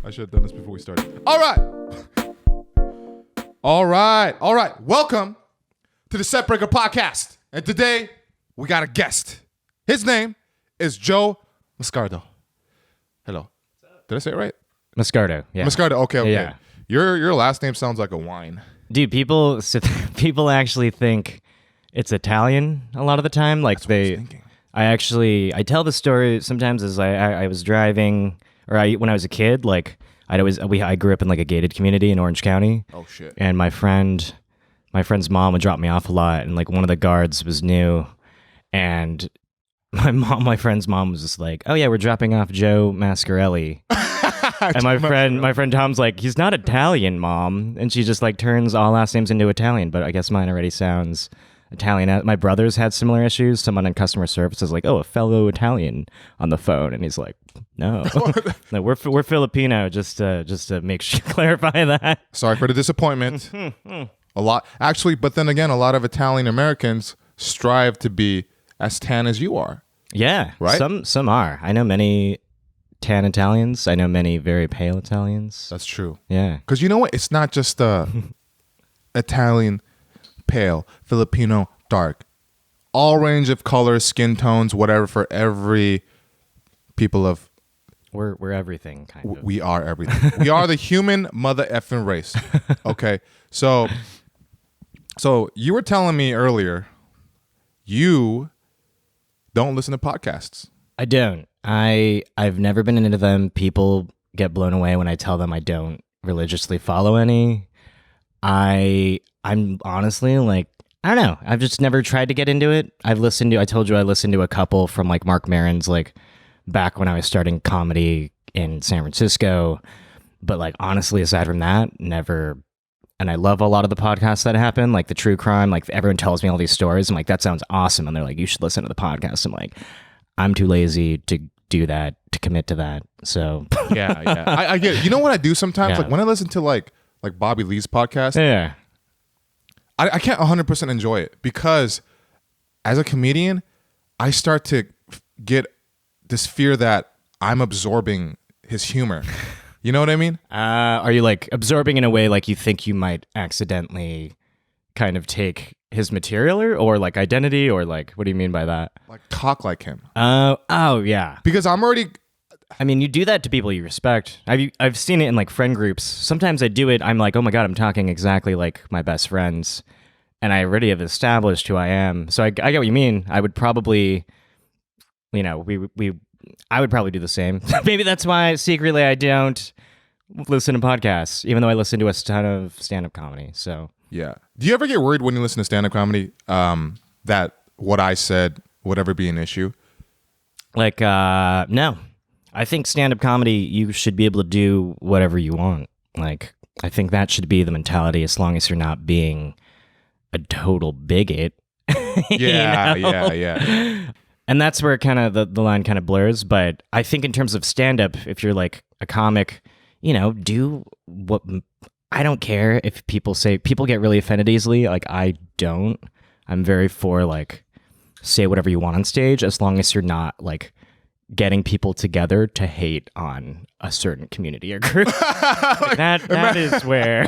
I should have done this before we started. All right. Welcome to the Setbreaker podcast. And today we got a guest. His name is Joe Mascardo. Hello. Did I say it right? Mascardo. Yeah. Mascardo. Okay. Yeah. Your last name sounds like a wine. Dude, people actually think it's Italian a lot of the time. Like I tell the story sometimes as I was driving or when I was a kid. Like I grew up in like a gated community in Orange County. Oh shit. And my friend's mom would drop me off a lot, and like one of the guards was new, and my friend's mom was just like, "Oh yeah, we're dropping off Joe Mascarelli." And my friend Tom's like, "He's not Italian, Mom," and she just like turns all last names into Italian, but I guess mine already sounds Italian. My brother's had similar issues. Someone in customer service is like, "Oh, a fellow Italian on the phone," and he's like, "No, no, we're Filipino." Just to make sure clarify that. Sorry for the disappointment. A lot, actually, but then again, a lot of Italian Americans strive to be as tan as you are. Yeah, right. Some are. I know many tan Italians. I know many very pale Italians. That's true. Yeah, because you know what? It's not just Italian pale, Filipino dark, all range of colors, skin tones, whatever. For every people of, we're everything kind of. We are everything. We are the human mother effing race. Okay, so you were telling me earlier, you don't listen to podcasts. I don't. I've never been into them. People get blown away when I tell them I don't religiously follow any. I'm honestly like, I don't know. I've just never tried to get into it. I told you I listened to a couple from like Mark Maron's like back when I was starting comedy in San Francisco. But like honestly, aside from that, never. And I love a lot of the podcasts that happen, like the true crime. Like everyone tells me all these stories. I'm like, that sounds awesome. And they're like, you should listen to the podcast. I'm like, I'm too lazy to do that, to commit to that. So yeah. I get it. You know what I do sometimes? Yeah. Like when I listen to like Bobby Lee's podcast, yeah. I can't 100% enjoy it because as a comedian, I start to get this fear that I'm absorbing his humor. You know what I mean? Are you like absorbing in a way like you think you might accidentally kind of take his material or like identity, or like, what do you mean by that? Like talk like him. Oh yeah. Because I'm already... I mean, you do that to people you respect. I've seen it in like friend groups. Sometimes I do it. I'm like, oh my God, I'm talking exactly like my best friends. And I already have established who I am. So I get what you mean. I would probably, you know, I would probably do the same. Maybe that's why secretly I don't listen to podcasts, even though I listen to a ton of stand-up comedy. So yeah. Do you ever get worried when you listen to stand-up comedy that what I said would ever be an issue? Like, no. I think stand-up comedy, you should be able to do whatever you want. Like, I think that should be the mentality, as long as you're not being a total bigot. Yeah, you know? yeah. And that's where kind of the line kind of blurs. But I think in terms of stand-up, if you're like a comic, you know, do what... I don't care if people get really offended easily. Like, I don't. I'm very for, like, say whatever you want on stage, as long as you're not, like, getting people together to hate on a certain community or group. Like, that's where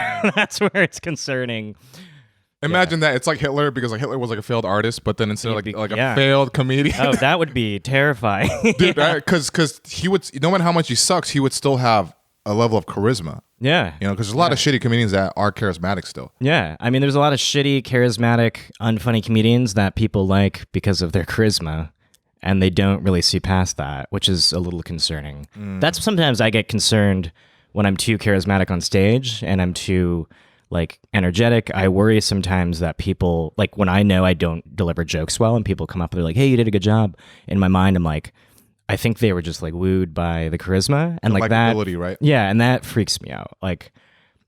it's concerning. Imagine that it's like Hitler, because like Hitler was like a failed artist, but then instead of like yeah. a failed comedian. Oh, that would be terrifying. Dude, because he would, no matter how much he sucks, he would still have a level of charisma. Yeah. You know, because there's a lot of shitty comedians that are charismatic still. Yeah. I mean, there's a lot of shitty, charismatic, unfunny comedians that people like because of their charisma, and they don't really see past that, which is a little concerning. That's sometimes I get concerned when I'm too charismatic on stage and I'm too like energetic. I worry sometimes that people, like when I know I don't deliver jokes well and people come up and they're like, hey, you did a good job. In my mind, I'm like, I think they were just like wooed by the charisma and like that. Likability, right? Yeah. And that freaks me out. Like,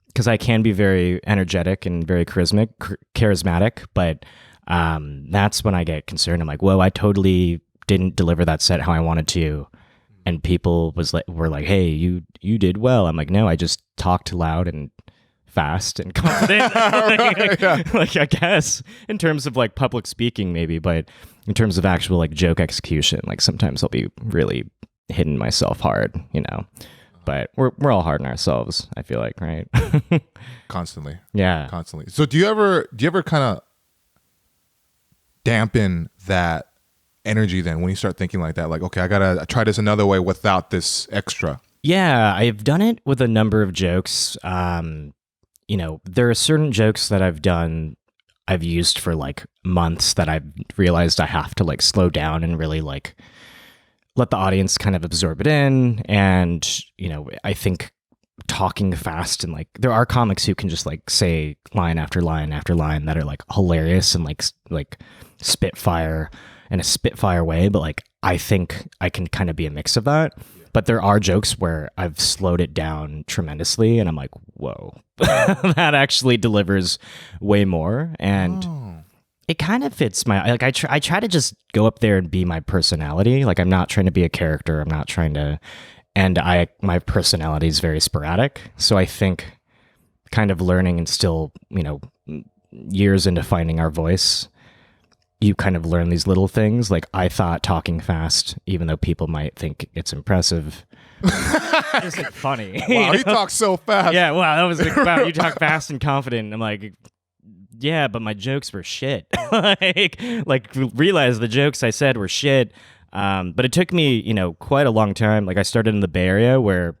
because I can be very energetic and very charismatic, but that's when I get concerned. I'm like, whoa, I totally didn't deliver that set how I wanted to. And people were like, hey, you did well. I'm like, no, I just talked loud and fast and confident. like I guess in terms of like public speaking maybe, but in terms of actual like joke execution, like sometimes I'll be really hitting myself hard, you know. but we're all hard on ourselves, I feel like, right? Constantly. Yeah. Constantly. So do you ever kind of dampen that energy then when you start thinking like that? Like, okay, I gotta try this another way without this extra. Yeah, I've done it with a number of jokes. There are certain jokes that I've used for like months that I've realized I have to like slow down and really like let the audience kind of absorb it in. And, I think talking fast and like there are comics who can just like say line after line after line that are like hilarious and like spitfire in a spitfire way. But like, I think I can kind of be a mix of that. But there are jokes where I've slowed it down tremendously and I'm like, whoa, that actually delivers way more. And it kind of fits I try to just go up there and be my personality. Like I'm not trying to be a character. I'm not trying to, and my personality is very sporadic. So I think kind of learning and still, years into finding our voice, you kind of learn these little things. Like I thought talking fast, even though people might think it's impressive, isn't funny. Wow, he talks so fast. Yeah, wow, that was like, wow, you talk fast and confident. I'm like, yeah, but my jokes were shit. like realize the jokes I said were shit. But it took me, quite a long time. Like I started in the Bay Area where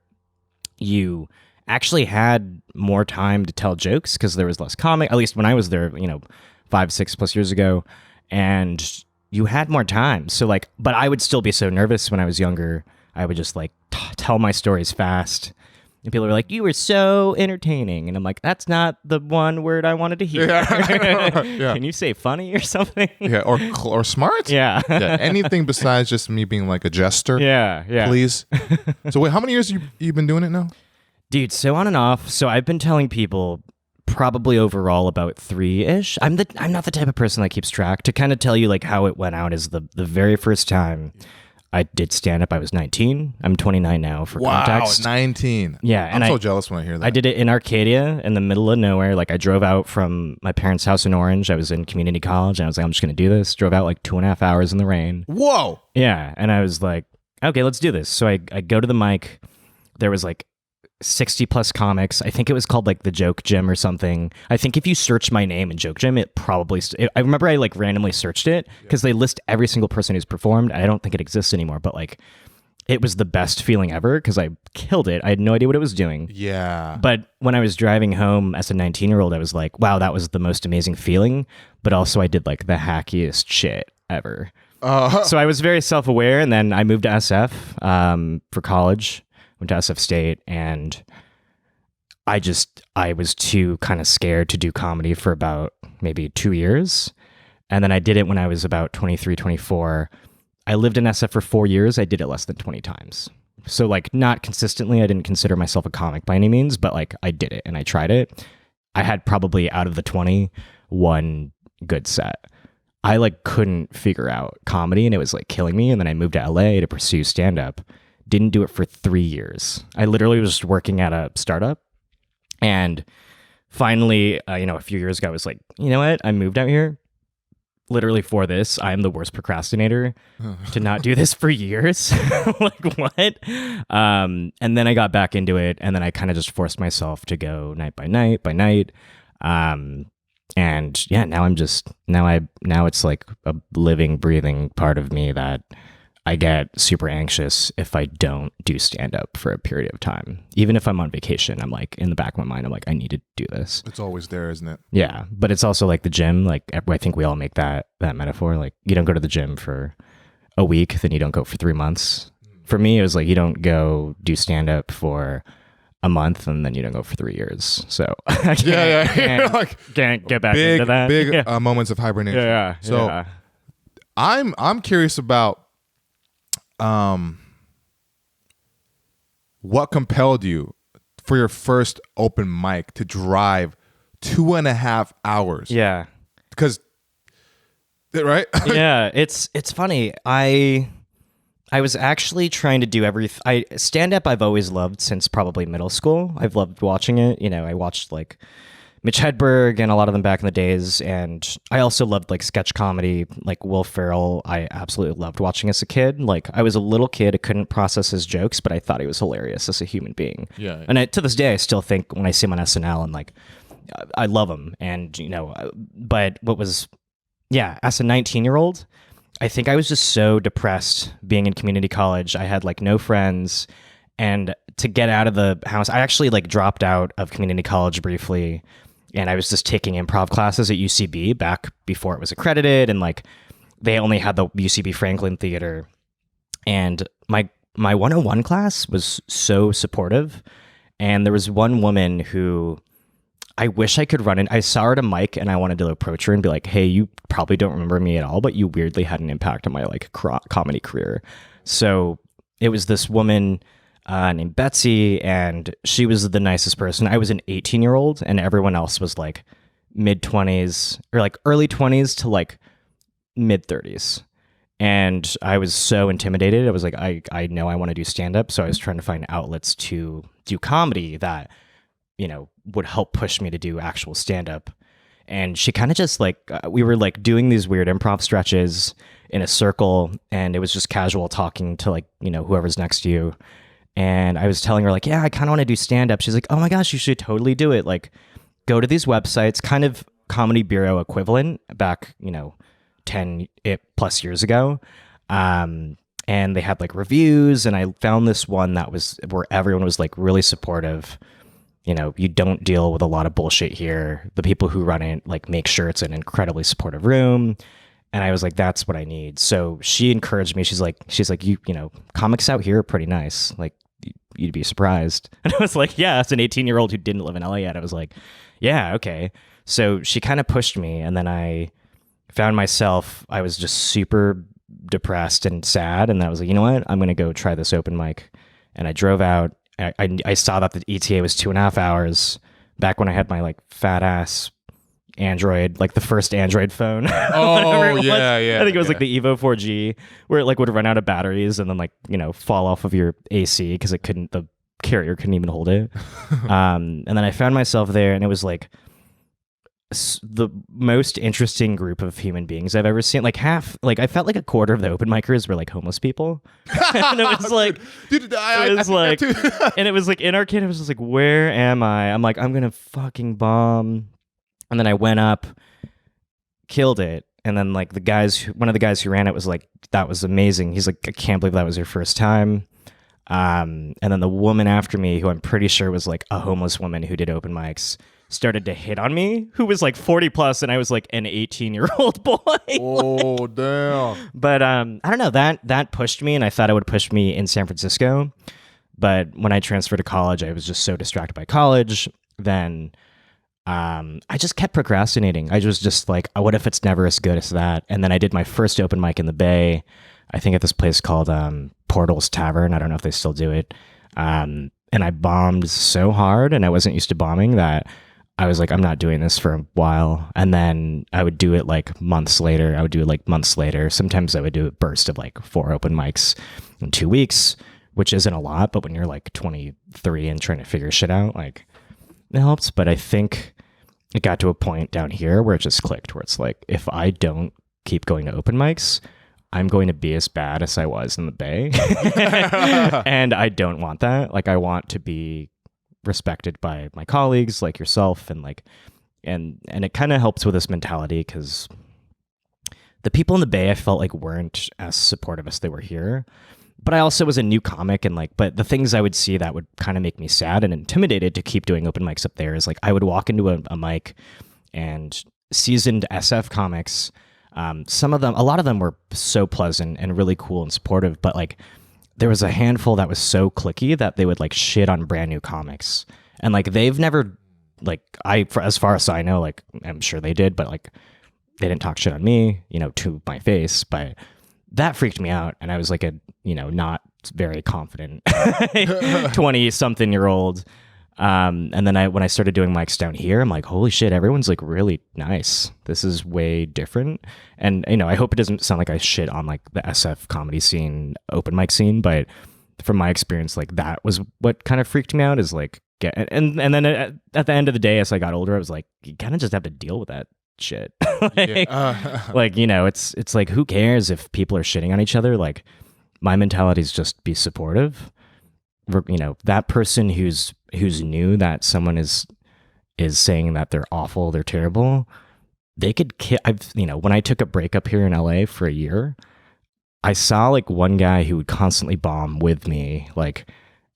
you actually had more time to tell jokes because there was less comic. At least when I was there, 5-6+ years ago. And you had more time. So like, but I would still be so nervous when I was younger. I would just like tell my stories fast. And people were like, you were so entertaining. And I'm like, that's not the one word I wanted to hear. Yeah. Yeah. Can you say funny or something? Yeah. Or smart. Yeah. Yeah. Anything besides just me being like a jester. Yeah. Yeah. Please. So wait, how many years you've been doing it now? Dude, so on and off. So I've been telling people probably overall about 3-ish. I'm not the type of person that keeps track. To kind of tell you like how it went out is the very first time I did stand up, I was 19. I'm 29 now for context. 19. Yeah. I'm so jealous when I hear that. I did it in Arcadia in the middle of nowhere. Like I drove out from my parents' house in Orange. I was in community college and I was like, I'm just going to do this. Drove out like 2.5 hours in the rain. Whoa. Yeah. And I was like, okay, let's do this. So I go to the mic. There was like 60+ comics. I think it was called like the Joke Gym or something. I think if you search my name in Joke Gym, it probably I remember I like randomly searched it because they list every single person who's performed. I don't think it exists anymore, but like it was the best feeling ever because I killed it. I had no idea what it was doing. Yeah. But when I was driving home as a 19-year-old, I was like, wow, that was the most amazing feeling. But also I did like the hackiest shit ever. So I was very self-aware, and then I moved to SF for college. Went to SF State, and I was too kind of scared to do comedy for about maybe 2 years. And then I did it when I was about 23, 24. I lived in SF for 4 years. I did it less than 20 times. So like not consistently. I didn't consider myself a comic by any means, but like I did it and I tried it. I had probably out of the 20, one good set. I like couldn't figure out comedy and it was like killing me. And then I moved to LA to pursue stand-up. Didn't do it for 3 years. I literally was just working at a startup. And finally, a few years ago, I was like, you know what? I moved out here literally for this. I'm the worst procrastinator to not do this for years. Like, what? And then I got back into it. And then I kind of just forced myself to go night by night by night. And yeah, now it's like a living, breathing part of me that I get super anxious if I don't do stand-up for a period of time. Even if I'm on vacation, I'm like, in the back of my mind, I'm like, I need to do this. It's always there, isn't it? Yeah, but it's also like the gym. Like, I think we all make that metaphor. Like, you don't go to the gym for a week, then you don't go for 3 months. For me, it was like, you don't go do stand-up for a month, and then you don't go for 3 years. So I can't get back into that. Big moments of hibernation. Yeah. So yeah. I'm curious about what compelled you for your first open mic to drive 2.5 hours? Yeah. Because, right? Yeah, it's funny. I was actually trying to do stand-up I've always loved since probably middle school. I've loved watching it. I watched like Mitch Hedberg and a lot of them back in the days. And I also loved like sketch comedy, like Will Ferrell. I absolutely loved watching as a kid. Like I was a little kid, I couldn't process his jokes, but I thought he was hilarious as a human being. Yeah. And to this day, I still think when I see him on SNL and like, I love him. And, but as a 19-year-old, I think I was just so depressed being in community college. I had like no friends, and to get out of the house, I actually like dropped out of community college briefly, and I was just taking improv classes at UCB back before it was accredited, and like they only had the UCB Franklin Theater. And my 101 class was so supportive, and there was one woman who I wish I could run in. I saw her at a mic and I wanted to approach her and be like, hey, you probably don't remember me at all, but you weirdly had an impact on my like comedy career. So it was this woman named Betsy, and she was the nicest person. I was an 18-year-old and everyone else was like mid-20s or like early 20s to like mid-30s. And I was so intimidated. I was like, I know I want to do stand-up. So I was trying to find outlets to do comedy that, would help push me to do actual stand-up. And she kind of just like, we were like doing these weird improv stretches in a circle, and it was just casual talking to like, whoever's next to you. And I was telling her like, yeah, I kind of want to do stand-up. She's like, oh my gosh, you should totally do it. Like go to these websites, kind of Comedy Bureau equivalent back, 10 plus years ago. And they had like reviews, and I found this one that was where everyone was like really supportive. You don't deal with a lot of bullshit here. The people who run it like make sure it's an incredibly supportive room. And I was like, that's what I need. So she encouraged me. She's like, comics out here are pretty nice. Like you'd be surprised. And I was like, yeah, as an 18-year-old who didn't live in LA yet, I was like, yeah, okay. So she kind of pushed me, and then I found myself, I was just super depressed and sad. And I was like, you know what? I'm going to go try this open mic. And I drove out. I saw that the ETA was 2.5 hours back when I had my like fat ass Android, like the first Android phone. Oh, yeah. I think it was like the Evo 4G, where it like would run out of batteries and then like, fall off of your AC because the carrier couldn't even hold it. And then I found myself there, and it was like the most interesting group of human beings I've ever seen. Like I felt like a quarter of the open micers were like homeless people. And it was like, dude, and it was like in our kid, it was just like, where am I? I'm like, I'm going to fucking bomb. And then I went up, killed it. And then like one of the guys who ran it was like, that was amazing. He's like, I can't believe that was your first time. And then the woman after me, who I'm pretty sure was like a homeless woman who did open mics, started to hit on me, who was like 40 plus, and I was like an 18-year-old boy. Oh, damn. But I don't know, that pushed me, and I thought it would push me in San Francisco. But when I transferred to college, I was just so distracted by college. Then I just kept procrastinating. I was just like, what if it's never as good as that? And then I did my first open mic in the Bay, I think at this place called Portals Tavern. I don't know if they still do it. And I bombed so hard, and I wasn't used to bombing, that I was like, I'm not doing this for a while. And then I would do it like months later. Sometimes I would do a burst of like 4 open mics in 2 weeks, which isn't a lot, but when you're like 23 and trying to figure shit out, like it helps. But I think it got to a point down here where it just clicked, where it's like, if I don't keep going to open mics, I'm going to be as bad as I was in the Bay. And I don't want that. Like I want to be respected by my colleagues like yourself, and like and it kind of helps with this mentality, because the people in the Bay I felt like weren't as supportive as they were here. But I also was a new comic, and like, but the things I would see that would kind of make me sad and intimidated to keep doing open mics up there is like, I would walk into a mic, and seasoned SF comics, a lot of them were so pleasant and really cool and supportive, but like there was a handful that was so cliquey that they would like shit on brand new comics. And like, they've never, like, as far as I know, like, I'm sure they did, but like, they didn't talk shit on me, to my face. But that freaked me out. And I was like a, not very confident 20-something-year-old. And then when I started doing mics down here, I'm like, holy shit, everyone's like really nice. This is way different. And, I hope it doesn't sound like I shit on like the SF comedy scene, open mic scene, but from my experience, like that was what kind of freaked me out, is like get. And then at the end of the day, as I got older, I was like, you kind of just have to deal with that shit. like, like, you know, it's like, who cares if people are shitting on each other? Like, my mentality is just be supportive. You know, that person who's new that someone is saying that they're awful, they're terrible, they could when I took a break up here in LA for a year, I saw like one guy who would constantly bomb with me, like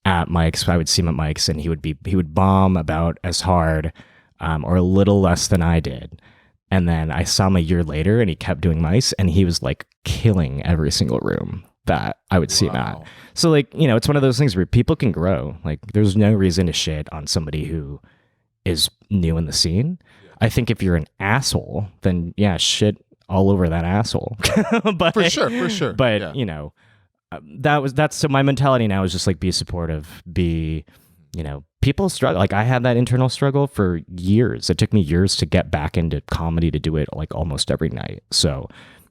at mics. I would see him at mics and he would bomb about as hard or a little less than I did. And then I saw him a year later and he kept doing mics and he was like killing every single room that I would see him at. So like, you know, it's one of those things where people can grow. Like there's no reason to shit on somebody who is new in the scene. I think if you're an asshole, then yeah, shit all over that asshole. But for sure. But you know, that's so my mentality now is just like be supportive, be, you know, people struggle. Like I had that internal struggle for years. It took me years to get back into comedy, to do it like almost every night. So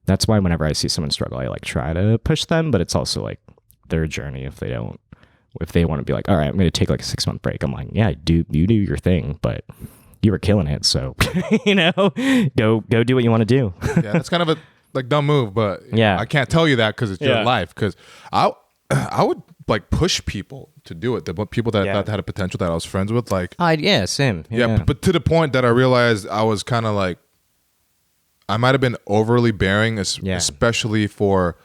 that's why whenever I see someone struggle, I like try to push them, but it's also like their journey. If they want to be like, all right, I'm going to take like a 6-month break. I'm like, yeah, you do your thing, but you were killing it. So, you know, go do what you want to do. Yeah. That's kind of a like dumb move, but yeah, I can't tell you that cause it's your life. Cause I would like push people to do it. The people that I thought had a potential that I was friends with, like, same. Yeah. But to the point that I realized I was kind of like, I might have been overly bearing, especially for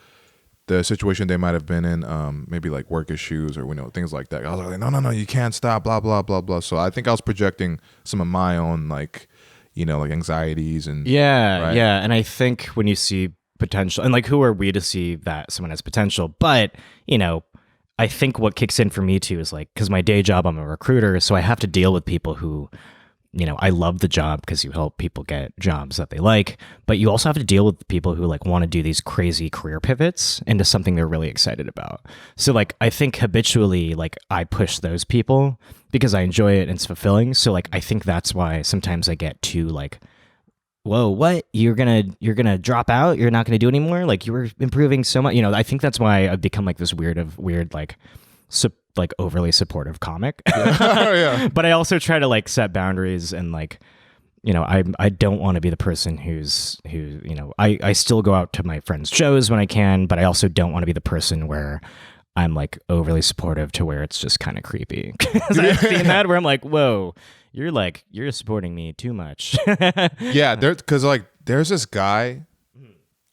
the situation they might have been in, maybe like work issues or, you know, things like that. I was like, no, you can't stop, blah, blah, blah, blah. So I think I was projecting some of my own, like, you know, like anxieties and right? And I think when you see potential, and like, who are we to see that someone has potential? But, you know, I think what kicks in for me too is like, because my day job, I'm a recruiter, so I have to deal with people who, you know, I love the job because you help people get jobs that they like, but you also have to deal with people who like want to do these crazy career pivots into something they're really excited about. So like, I think habitually, like I push those people because I enjoy it and it's fulfilling. So like, I think that's why sometimes I get too like, whoa, what? You're gonna drop out? You're not gonna do anymore? Like you were improving so much. You know, I think that's why I've become like this weird like overly supportive comic. Yeah. But I also try to like set boundaries and like, you know, I don't want to be the person who, you know, I still go out to my friends' shows when I can, but I also don't want to be the person where I'm like overly supportive to where it's just kind of creepy. Because I've seen that where I'm like, whoa, you're supporting me too much. Yeah, because like there's this guy,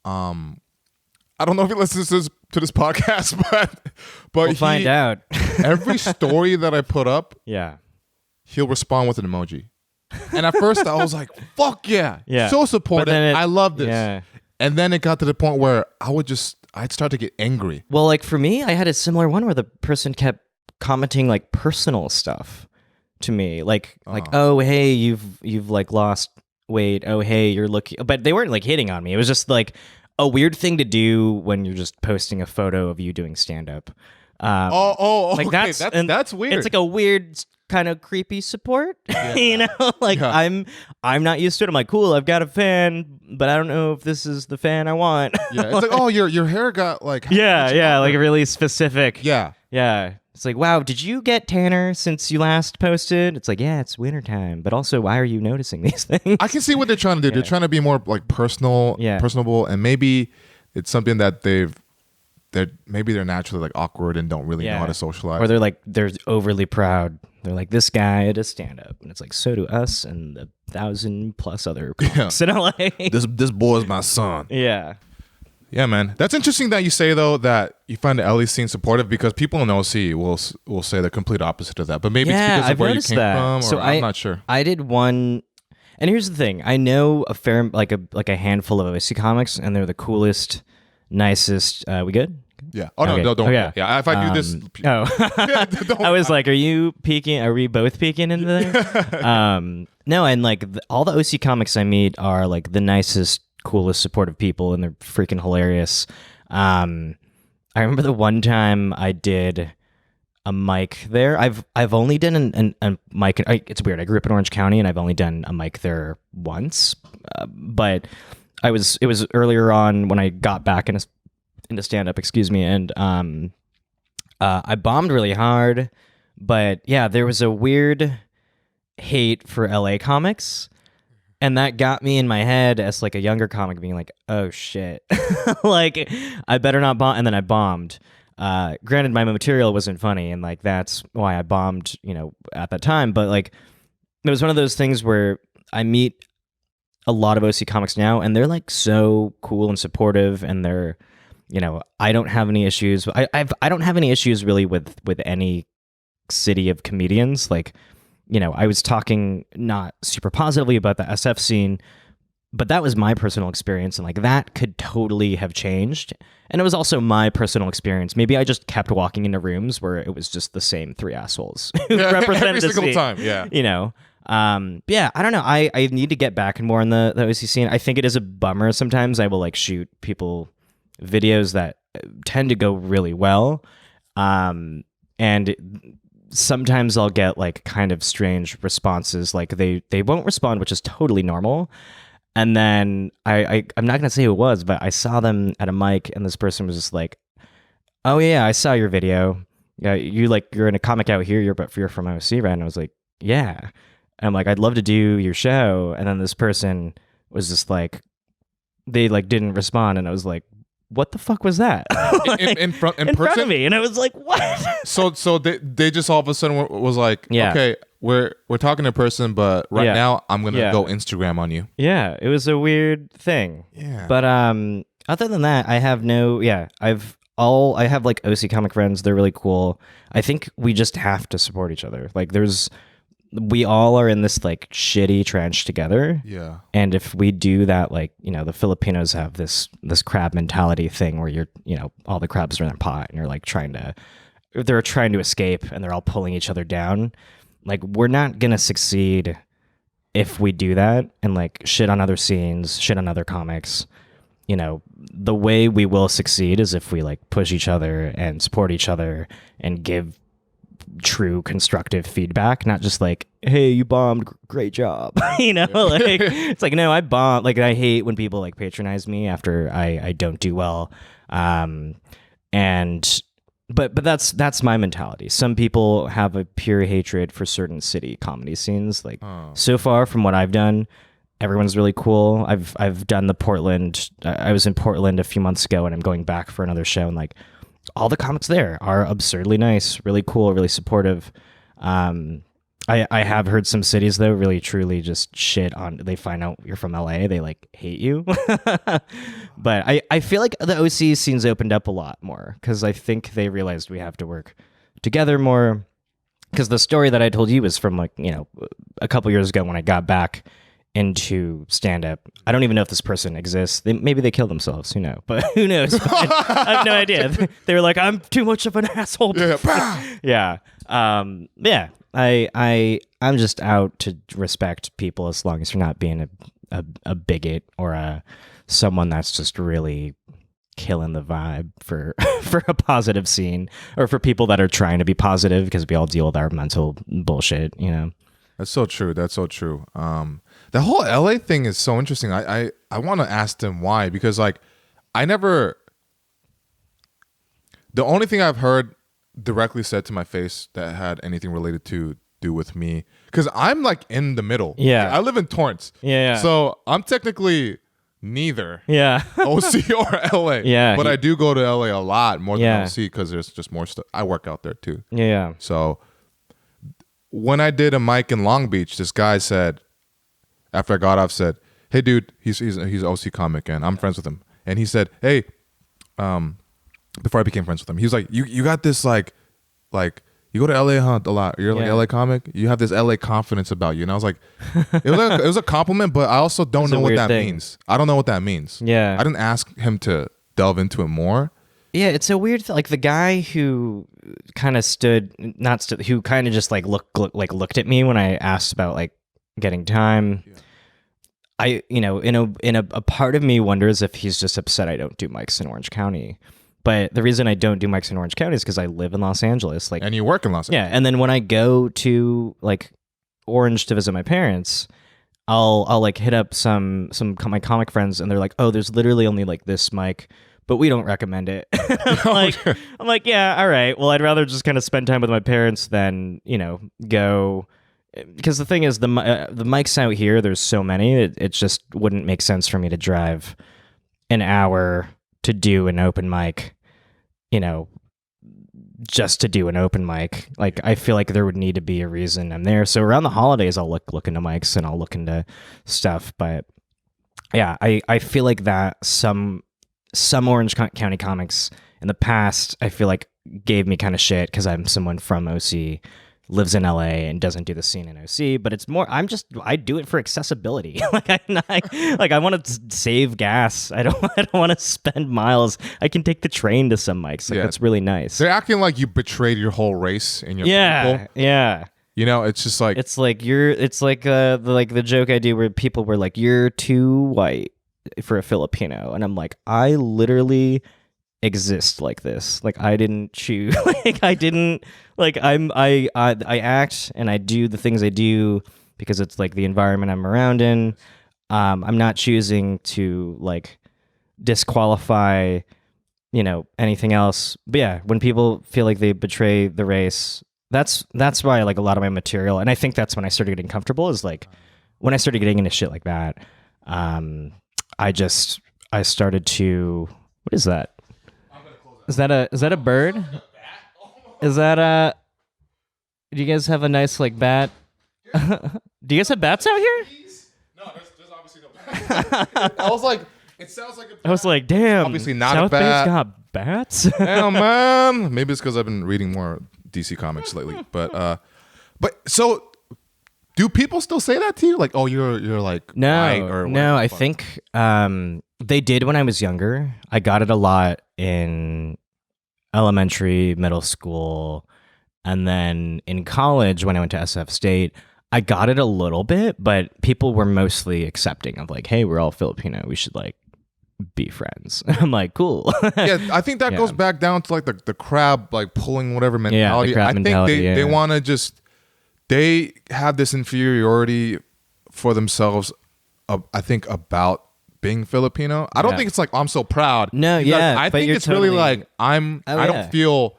I don't know if he listens to this podcast, but we'll find out. Every story that I put up, he'll respond with an emoji. And at first I was like, fuck yeah. So supportive. I love this. Yeah. And then it got to the point where I'd start to get angry. Well, like for me, I had a similar one where the person kept commenting like personal stuff to me. Like, oh, hey, you've like lost weight. Oh, hey, you're looking, but they weren't like hitting on me. It was just like a weird thing to do when you're just posting a photo of you doing stand-up. Like okay. that's weird. It's like a weird kind of creepy support. You know, like I'm not used to it. I'm like, cool, I've got a fan, but I don't know if this is the fan I want. Yeah, it's like, oh, your hair got like like really specific. Yeah. It's like, wow, did you get tanner since you last posted? It's like, yeah, it's wintertime, but also, why are you noticing these things? I can see what they're trying to do. They're trying to be more like personable, and maybe it's something that they're naturally like awkward and don't really know how to socialize. Or they're overly proud. They're like, this guy does stand up, and it's like, so do us and the 1,000+ other comics in LA. This boy's my son. Yeah, man. That's interesting that you say though that you find the LA scene supportive, because people in OC will say the complete opposite of that. But maybe it's because of where you came from, or so I'm not sure. I did one, and here's the thing: I know a fair like a handful of OC comics, and they're the coolest, nicest. We good? Yeah. Oh no, no, don't. Okay. Yeah. If I do this, I was like, are you peeking? Are we both peeking into there? No, and like all the OC comics I meet are like the nicest, coolest, supportive people, and they're freaking hilarious. I remember the one time I did a mic there. I've only done a mic. It's weird. I grew up in Orange County, and I've only done a mic there once. But it was earlier on when I got back into stand up. Excuse me, and I bombed really hard, But yeah, there was a weird hate for LA comics. And that got me in my head as like a younger comic being like, oh shit. Like I better not bomb. And then I bombed. Granted, my material wasn't funny, and like that's why I bombed, at that time. But like it was one of those things where I meet a lot of OC comics now, and they're like so cool and supportive, and they're, I don't have any issues. I don't have any issues really with any city of comedians. Like, I was talking not super positively about the SF scene, but that was my personal experience, and like that could totally have changed. And it was also my personal experience. Maybe I just kept walking into rooms where it was just the same three assholes who represented every single scene, time. Yeah, yeah, I don't know. I need to get back more in the OC scene. I think it is a bummer. Sometimes I will like shoot people videos that tend to go really well, and sometimes I'll get like kind of strange responses. Like they won't respond, which is totally normal. And then I'm not gonna say who it was, but I saw them at a mic, and this person was just like, "Oh yeah, I saw your video. Yeah, you're in a comic out here. You're from OC, right?" And I was like, "Yeah." And I'm like, "I'd love to do your show." And then this person was just like, they like didn't respond, and I was like, what the fuck was that? Like, in front of me, and I was like, what? So they just all of a sudden was like, Yeah. okay, we're talking to a person, but right Yeah. now I'm gonna Yeah. go Instagram on you. Yeah, it was a weird thing. Yeah. But other than that, I have I have like OC comic friends. They're really cool. I think we just have to support each other. Like we all are in this like shitty trench together. Yeah. And if we do that, like, the Filipinos have this crab mentality thing where you're, all the crabs are in a pot and you're like they're trying to escape and they're all pulling each other down. Like, we're not going to succeed if we do that and like shit on other scenes, shit on other comics. The way we will succeed is if we like push each other and support each other and give true constructive feedback, not just like, hey, you bombed, great job. Like it's like, no, I bombed. Like, I hate when people like patronize me after I don't do well. But that's my mentality. Some people have a pure hatred for certain city comedy scenes. Like, so far from what I've done, everyone's really cool. I've done the Portland. I was in Portland a few months ago, and I'm going back for another show, and like all the comics there are absurdly nice, really cool, really supportive. I have heard some cities though really truly just shit on. They find out you're from LA, they like hate you. But I feel like the OC scene's opened up a lot more because I think they realized we have to work together more. Because the story that I told you was from like a couple years ago when I got back into stand-up. I don't even know if this person exists. Maybe they killed themselves. Who knows? But who knows? I have no idea. They were like, I'm too much of an asshole. Yeah. Yeah. I'm just out to respect people as long as you're not being a bigot or someone that's just really killing the vibe for for a positive scene, or for people that are trying to be positive, because we all deal with our mental bullshit. That's so true. The whole LA thing is so interesting. I want to ask them why, because like the only thing I've heard directly said to my face that had anything related to do with me, because I'm like in the middle. Yeah. I live in Torrance. Yeah. So I'm technically neither. Yeah. OC or LA. Yeah. But I do go to LA a lot more than Yeah. OC because there's just more stuff. I work out there too. Yeah. So when I did a mic in Long Beach, this guy said, after I got off, said, "Hey, dude, he's an OC comic, and I'm friends with him." And he said, "Hey," before I became friends with him, he was like, "You got this like you go to LA a lot. You're like LA comic. You have this LA confidence about you." And I was like, it was a compliment, but I also don't know what that means. I don't know what that means. Yeah. I didn't ask him to delve into it more. Yeah, it's a weird like the guy who kind of who kind of just like looked at me when I asked about like getting time. Yeah. A part of me wonders if he's just upset I don't do mics in Orange County. But the reason I don't do mics in Orange County is because I live in Los Angeles. Like, and you work in Los Angeles. Yeah, and then when I go to like Orange to visit my parents, I'll like hit up some my comic friends, and they're like, "Oh, there's literally only like this mic but we don't recommend it. I'm like, yeah, all right. Well, I'd rather just kind of spend time with my parents than, go. Because the thing is, the mics out here, there's so many, it just wouldn't make sense for me to drive an hour to do an open mic, just to do an open mic. Like, I feel like there would need to be a reason I'm there. So around the holidays, I'll look into mics and I'll look into stuff. But yeah, I feel like that some Orange County comics in the past, I feel like gave me kind of shit because I'm someone from OC, lives in LA and doesn't do the scene in OC, but it's more, I do it for accessibility. I want to save gas. I don't want to spend miles. I can take the train to some mics. That's really nice. They're acting like you betrayed your whole race and your people. Yeah. It's just like, it's like the joke I do where people were like, you're too white for a Filipino. And I'm like, I literally exist like this. Like, I didn't choose. I act and I do the things I do because it's like the environment I'm around in. I'm not choosing to like disqualify, anything else. But yeah, when people feel like they betray the race, that's why I like a lot of my material. And I think that's when I started getting comfortable, is like when I started getting into shit like that. I started to, what is that? Is that a bird? Is that a? Do you guys have a nice like bat? Do you guys have bats out here? No, there's obviously no bats. I was like, it sounds like a bat. I was like, damn. Obviously not South a bat. Bay's got bats. Damn, man. Maybe it's because I've been reading more DC comics lately. But so, do people still say that to you? Like, oh, you're like white or no. I think they did when I was younger. I got it a lot in elementary, middle school, and then in college when I went to SF State, I got it a little bit, but people were mostly accepting of like, hey, we're all Filipino, we should like be friends. I'm like, cool. Yeah, I think that goes back down to like the crab like pulling whatever mentality. The crab I think mentality, they want to just, they have this inferiority for themselves, I think, about being Filipino. I don't think it's like, oh, I'm so proud. No, yeah. I think it's really like, I don't feel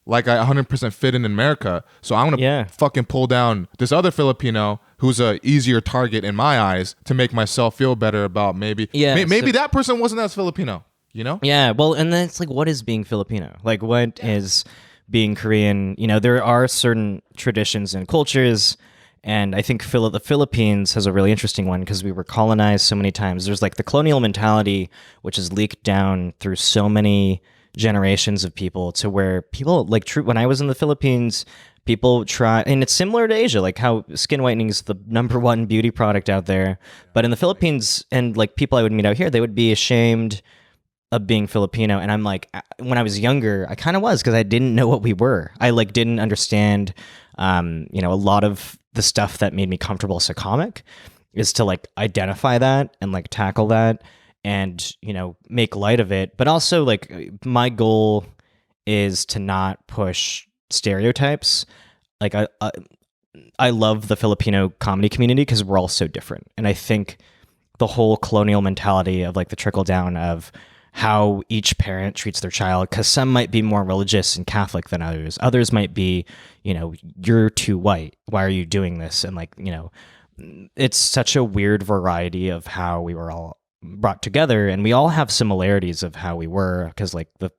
like I 100% fit in America, so I'm gonna fucking pull down this other Filipino who's a easier target in my eyes to make myself feel better about maybe that person wasn't as Filipino, Yeah, well, and then it's like, what is being Filipino? Like, what is being Korean? There are certain traditions and cultures. And I think the Philippines has a really interesting one because we were colonized so many times. There's like the colonial mentality, which is leaked down through so many generations of people, to where people like when I was in the Philippines, people try, and it's similar to Asia, like how skin whitening is the #1 beauty product out there. But in the Philippines, and like people I would meet out here, they would be ashamed of being Filipino. And I'm like, when I was younger, I kind of was, because I didn't know what we were. I like didn't understand, a lot of the stuff that made me comfortable as a comic is to like identify that and like tackle that and, make light of it. But also like my goal is to not push stereotypes. Like I love the Filipino comedy community because we're all so different. And I think the whole colonial mentality of like the trickle down of how each parent treats their child, because some might be more religious and Catholic than others. Others might be, you're too white. Why are you doing this? And like, it's such a weird variety of how we were all brought together. And we all have similarities of how we were, because like the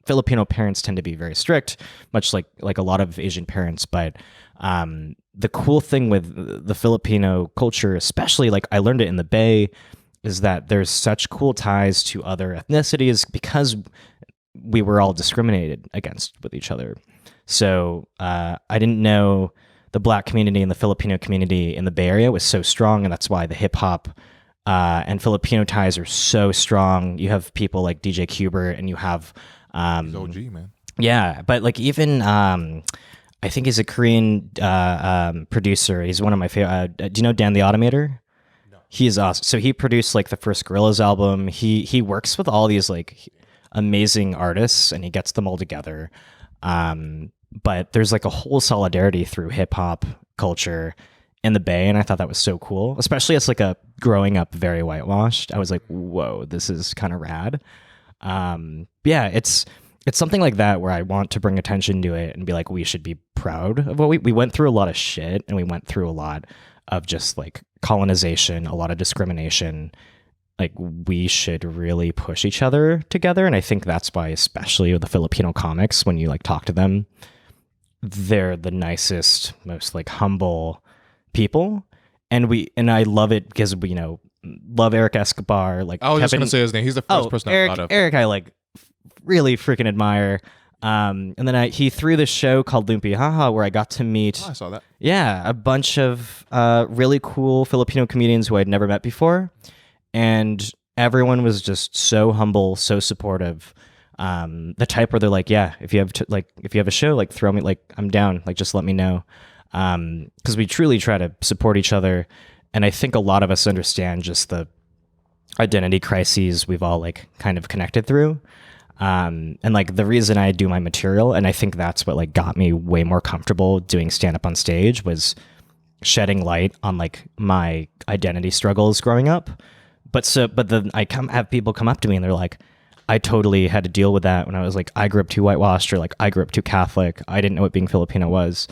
Filipino parents tend to be very strict, much like a lot of Asian parents. But the cool thing with the Filipino culture, especially like I learned it in the Bay, is that there's such cool ties to other ethnicities because we were all discriminated against with each other. So I didn't know the Black community and the Filipino community in the Bay Area was so strong, and that's why the hip hop and Filipino ties are so strong. You have people like DJ Cuber, and you have he's OG, man. Yeah, but like even I think he's a Korean producer. He's one of my favorite. Do you know Dan the Automator? He is awesome. So he produced like the first Gorillaz album. He works with all these like amazing artists, and he gets them all together. But there's like a whole solidarity through hip hop culture in the Bay, and I thought that was so cool. Especially as like a growing up very whitewashed, I was like, whoa, this is kind of rad. Yeah, it's something like that where I want to bring attention to it and be like, we should be proud of what we went through a lot of shit, and we went through a lot of just like colonization, a lot of discrimination. Like, we should really push each other together. And I think that's why, especially with the Filipino comics, when you like talk to them, they're the nicest, most like humble people. And I love it because we, love Eric Escobar. Like, I was just gonna say his name. He's the first person I thought of. Eric, I like really freaking admire. And then he threw this show called Lumpia Haha, where I got to meet. Oh, I saw that. Yeah, a bunch of really cool Filipino comedians who I'd never met before, and everyone was just so humble, so supportive. The type where they're like, yeah, if you have a show, like throw me, like I'm down, like just let me know. Because we truly try to support each other, and I think a lot of us understand just the identity crises we've all like kind of connected through. And like the reason I do my material, and I think that's what like got me way more comfortable doing stand up on stage, was shedding light on like my identity struggles growing up. But then have people come up to me and they're like, I totally had to deal with that when I was like, I grew up too whitewashed, or like I grew up too Catholic. I didn't know what being Filipino was.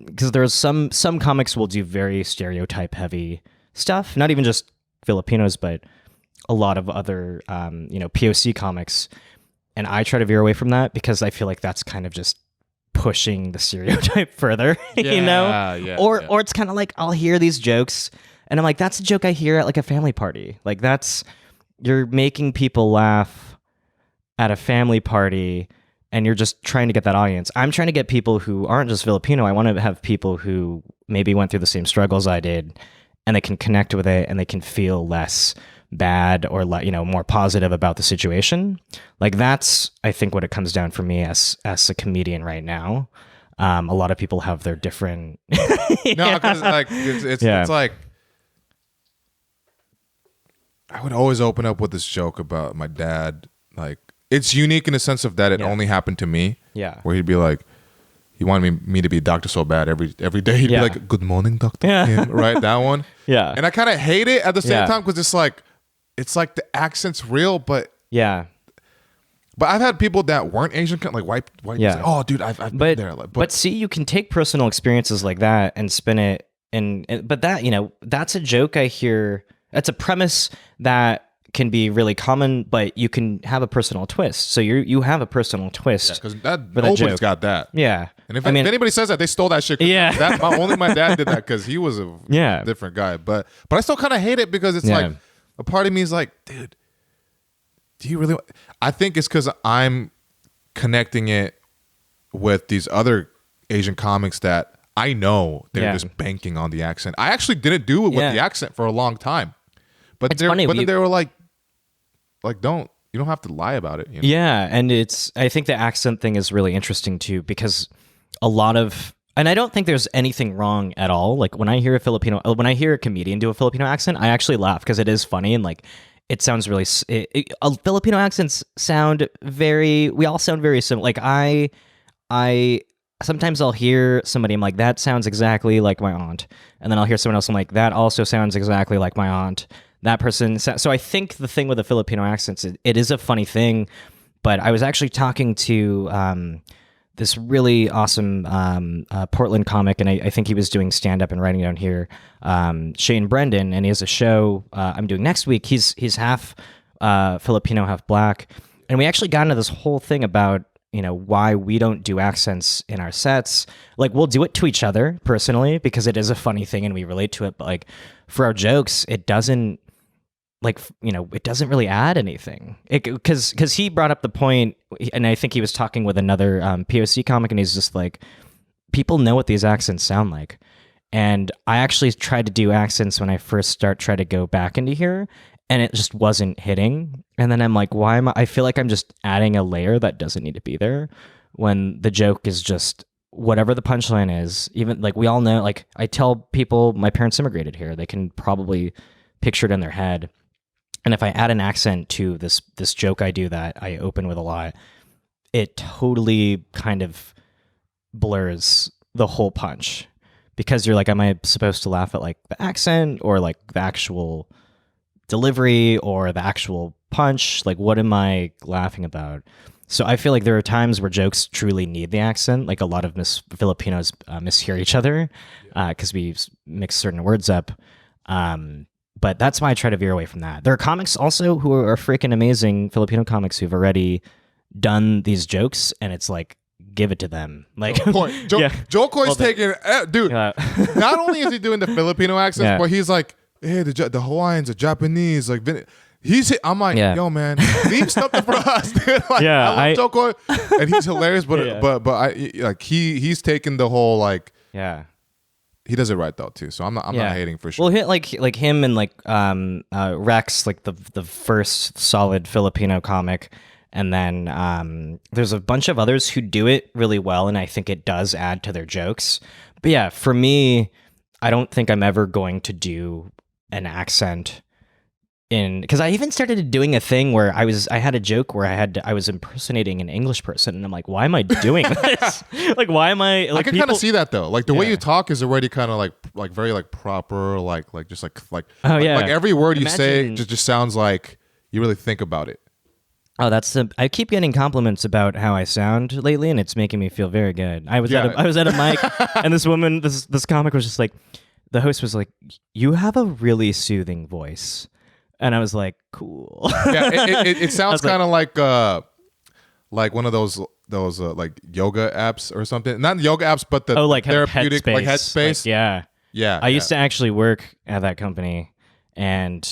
Because there's some comics will do very stereotype heavy stuff, not even just Filipinos, but a lot of other POC comics. And I try to veer away from that because I feel like that's kind of just pushing the stereotype further, Yeah, or it's kind of like I'll hear these jokes and I'm like, that's a joke I hear at like a family party. Like you're making people laugh at a family party and you're just trying to get that audience. I'm trying to get people who aren't just Filipino. I want to have people who maybe went through the same struggles I did, and they can connect with it and they can feel less bad or more positive about the situation. Like that's, I think, what it comes down for me as a comedian right now. A lot of people have their different No, because like it's like I would always open up with this joke about my dad. Like, it's unique in the sense of that it only happened to me. Yeah. Where he'd be like, he wanted me to be a doctor so bad every day. He'd be like, good morning, Dr. Kim. Right? That one. Yeah. And I kind of hate it at the same time because it's like the accent's real, but yeah. But I've had people that weren't Asian, like white. Yeah. Say, oh, dude, I've been there. But see, you can take personal experiences like that and spin it, but that that's a joke I hear. That's a premise that can be really common, but you can have a personal twist. So you have a personal twist. Because nobody's got that. Yeah. And if anybody says that, they stole that shit. Yeah. Only my dad did that because he was a different guy. But I still kind of hate it because it's like a part of me is like, dude, do you really? I think it's because I'm connecting it with these other Asian comics that I know they're just banking on the accent. I actually didn't do it with the accent for a long time. But then they were like, you don't have to lie about it. Yeah, and I think the accent thing is really interesting too, because and I don't think there's anything wrong at all. Like when I hear a comedian do a Filipino accent, I actually laugh because it is funny and like it sounds really. Filipino accents we all sound very similar. Like I sometimes I'll hear somebody, I'm like, that sounds exactly like my aunt, and then I'll hear someone else, I'm like, that also sounds exactly like my aunt. That person. So I think the thing with the Filipino accents, it is a funny thing. But I was actually talking to this really awesome Portland comic, and I think he was doing stand-up and writing down here, Shane Brendan, and he has a show I'm doing next week. He's half Filipino, half black. And we actually got into this whole thing about why we don't do accents in our sets. Like, we'll do it to each other personally because it is a funny thing and we relate to it. But like for our jokes, it doesn't. It doesn't really add anything. Because he brought up the point, and I think he was talking with another POC comic, and he's just like, people know what these accents sound like. And I actually tried to do accents when I first tried to go back into here, and it just wasn't hitting. And then I'm like, I feel like I'm just adding a layer that doesn't need to be there when the joke is just whatever the punchline is. Even like we all know, like I tell people my parents immigrated here, they can probably picture it in their head. And if I add an accent to this joke I do that I open with a lot, it totally kind of blurs the whole punch. Because you're like, am I supposed to laugh at like the accent or like the actual delivery or the actual punch? Like, what am I laughing about? So I feel like there are times where jokes truly need the accent. Like a lot of Filipinos mishear each other because we mix certain words up. But that's why I try to veer away from that. There are comics also who are freaking amazing, Filipino comics who've already done these jokes, and it's like, give it to them. Like, Joe Coy's taking, dude. Not only is he doing the Filipino accents, but he's like, hey, the Hawaiians, the Japanese, like. I'm like, yo, man, leave something for us. Like, I love Joe Coy, and he's hilarious. But I like he's taken the whole like, he does it right though too. So I'm not hating for sure. Well, like him and like Rex, like the first solid Filipino comic, and then there's a bunch of others who do it really well, and I think it does add to their jokes. But yeah, for me, I don't think I'm ever going to do an accent. Because I even started doing a thing where I had a joke where I was impersonating an English person, and I'm like, why am I doing this? Like, why am I? Like, I can kind of see that though. Like the way you talk is already kind of like very like proper, like just like like every word you say just sounds like you really think about it. Oh, I keep getting compliments about how I sound lately, and it's making me feel very good. I was at a mic, and this woman, this comic was just like, the host was like, you have a really soothing voice. And I was like, cool. Yeah, it sounds kind of like one of those like yoga apps or something. Not yoga apps, but the like therapeutic Headspace. Like Headspace. Like, yeah. I used to actually work at that company, and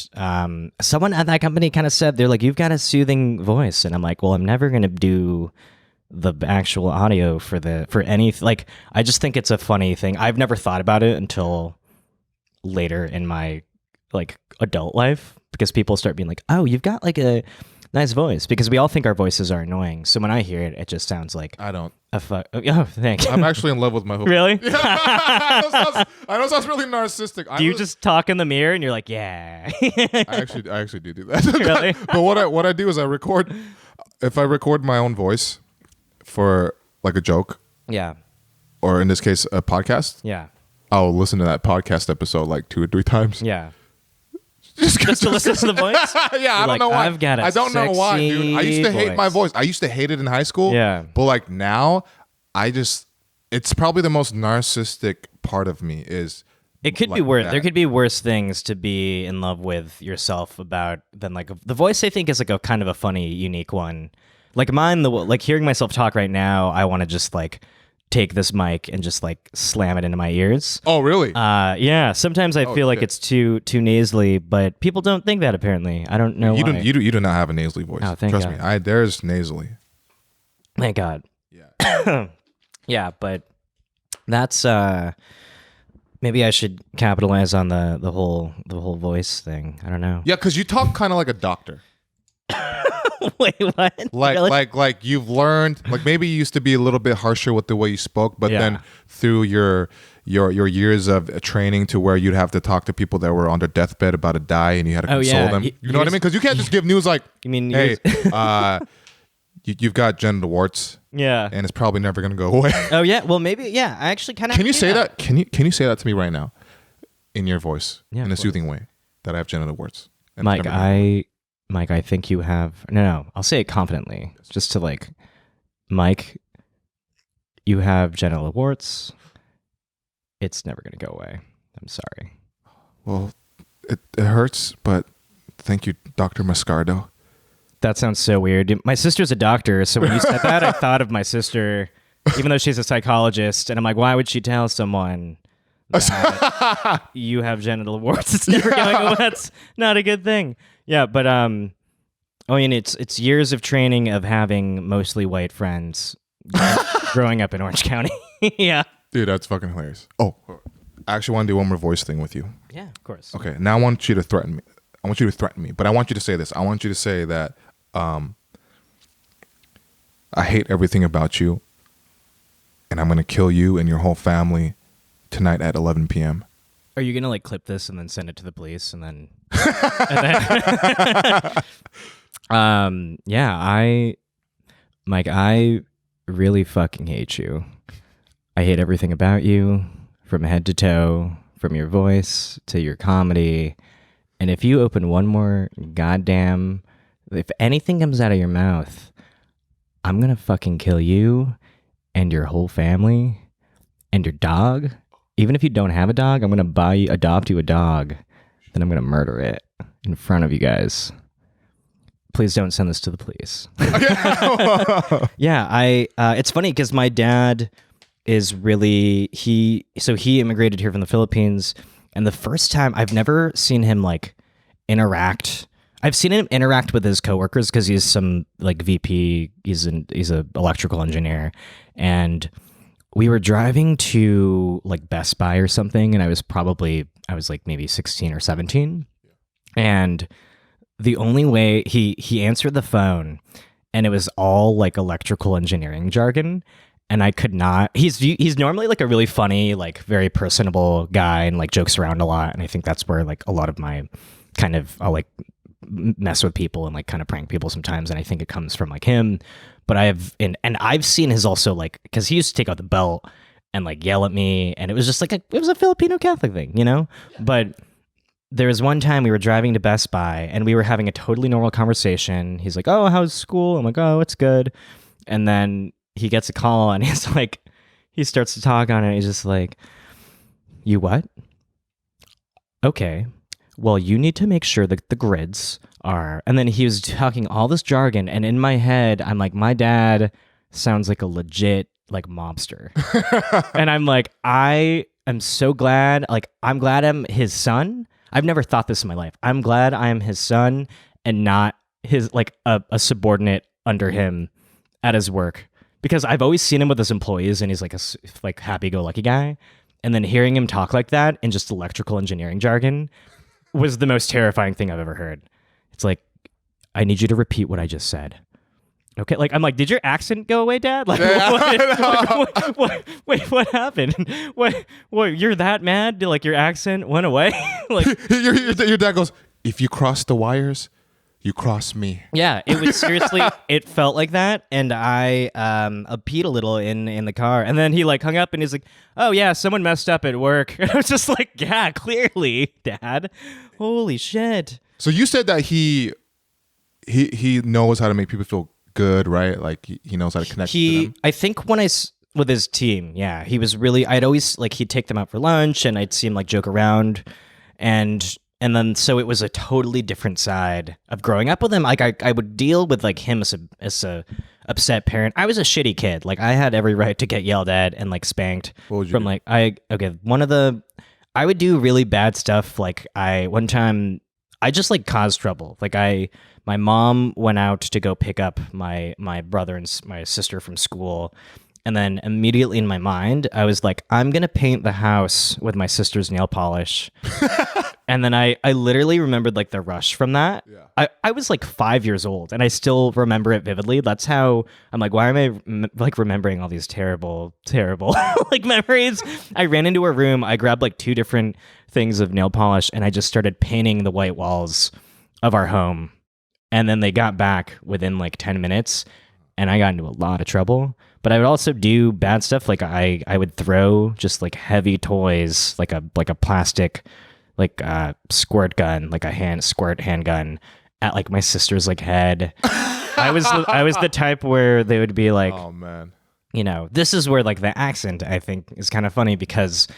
someone at that company kind of said, they're like, you've got a soothing voice, and I'm like, well, I'm never gonna do the actual audio for any, like, I just think it's a funny thing. I've never thought about it until later in my like adult life, because people start being like, oh, you've got like a nice voice, because we all think our voices are annoying. So when I hear it, it just sounds like I don't. Oh, thanks. I'm actually in love with my voice. Really? Yeah. I know it sounds really narcissistic. Do you just talk in the mirror and you're like, yeah? I actually do that. Really? But what I do is if I record my own voice for like a joke, or in this case a podcast, I'll listen to that podcast episode like 2 or 3 times. Yeah. Just to listen to the voice? I don't know why. I don't know why, dude. I used to hate my voice. I used to hate it in high school. Yeah. But like now, it's probably the most narcissistic part of me is. It could be worse. There could be worse things to be in love with yourself about than like the voice. I think is like a kind of a funny, unique one. Like mine, like hearing myself talk right now, I want to just like take this mic and just like slam it into my ears. Oh, really? Yeah. Sometimes I feel like it's too nasally, but people don't think that apparently. I don't know why. You do not have a nasally voice. Oh, thank Trust God. me. There's nasally. Thank God. Yeah. Yeah, but that's maybe I should capitalize on the whole voice thing. I don't know. Yeah, because you talk kind of like a doctor. Wait, what? Like, really? like you've learned, like maybe you used to be a little bit harsher with the way you spoke, but then through your years of training to where you'd have to talk to people that were on their deathbed about to die, and you had to console them. You know what I mean? Because you can't just give news like, you mean, hey, you've got genital warts. Yeah, and it's probably never going to go away. Oh yeah, well maybe I actually kind of. Can you say that? Can you say that to me right now, in your voice, in a soothing way, that I have genital warts? Mike, I think you have... No, I'll say it confidently. Just to like... Mike, you have genital warts. It's never going to go away. I'm sorry. Well, it hurts, but thank you, Dr. Mascardo. That sounds so weird. My sister's a doctor, so when you said that, I thought of my sister, even though she's a psychologist, and I'm like, why would she tell someone that you have genital warts? It's never going away. That's not a good thing. Yeah, but I mean, it's years of training of having mostly white friends growing up in Orange County. Yeah. Dude, that's fucking hilarious. Oh, I actually want to do one more voice thing with you. Yeah, of course. Okay, now I want you to threaten me. But I want you to say this. I want you to say that I hate everything about you, and I'm going to kill you and your whole family tonight at 11 p.m. Are you gonna like clip this and then send it to the police and then? Yeah, Mike, I really fucking hate you. I hate everything about you, from head to toe, from your voice to your comedy. And if you open one more goddamn if anything comes out of your mouth, I'm gonna fucking kill you and your whole family and your dog. Even if you don't have a dog, I'm gonna adopt you a dog. Then I'm gonna murder it in front of you guys. Please don't send this to the police. Yeah, it's funny because my dad is really he immigrated here from the Philippines, and the first time I've never seen him like interact. I've seen him interact with his coworkers because he's some like VP. He's an electrical engineer, and we were driving to like Best Buy or something, and I was like maybe 16 or 17, and the only way he answered the phone, and it was all like electrical engineering jargon, and I could not. He's normally like a really funny, like very personable guy, and like jokes around a lot, and I think that's where like a lot of my kind of I'll like mess with people and like kind of prank people sometimes, and I think it comes from like him. But I've seen his also like because he used to take out the belt and like yell at me, and it was just like it was a Filipino Catholic thing, you know. But there was one time we were driving to Best Buy and we were having a totally normal conversation. He's like, "Oh, how's school?" I'm like, "Oh, it's good." And then he gets a call and he's like, he starts to talk on it. He's just like, "You what? Okay. Well, you need to make sure that the grids are," and then he was talking all this jargon, and in my head, I'm like, my dad sounds like a legit like mobster. And I'm like, I am so glad, like, I'm glad I'm his son. I've never thought this in my life. I'm glad I am his son and not his like a subordinate under him at his work, because I've always seen him with his employees and he's like a like happy-go-lucky guy, and then hearing him talk like that in just electrical engineering jargon was the most terrifying thing I've ever heard. It's like, I need you to repeat what I just said. Okay, like I'm like, did your accent go away, Dad? Like, wait, what happened? What? You're that mad? Like your accent went away? Like your dad goes, "If you cross the wires, you cross me." Yeah, it was seriously. It felt like that, and I peed a little in the car, and then he like hung up, and he's like, "Oh yeah, someone messed up at work." And I was just like, "Yeah, clearly, Dad. Holy shit." So you said that he knows how to make people feel good, right? Like he knows how to connect to them. I think when with his team, yeah, he was really. I'd always like he'd take them out for lunch, and I'd see him like joke around, and then so it was a totally different side of growing up with him. Like I would deal with like him as a upset parent. I was a shitty kid. Like I had every right to get yelled at and like spanked from like I would do really bad stuff. Like one time I just like caused trouble. Like my mom went out to go pick up my brother and my sister from school. And then immediately in my mind, I was like, I'm going to paint the house with my sister's nail polish. And then I literally remembered like the rush from that. Yeah. I was like 5 years old and I still remember it vividly. That's how I'm like, why am I like remembering all these terrible like memories? I ran into a room. I grabbed like 2 different things of nail polish and I just started painting the white walls of our home. And then they got back within like 10 minutes and I got into a lot of trouble. But I would also do bad stuff. Like I would throw just like heavy toys, like a plastic, like squirt gun, like a squirt handgun at like my sister's like head. I was the type where they would be like, oh man, you know, this is where like the accent I think is kind of funny because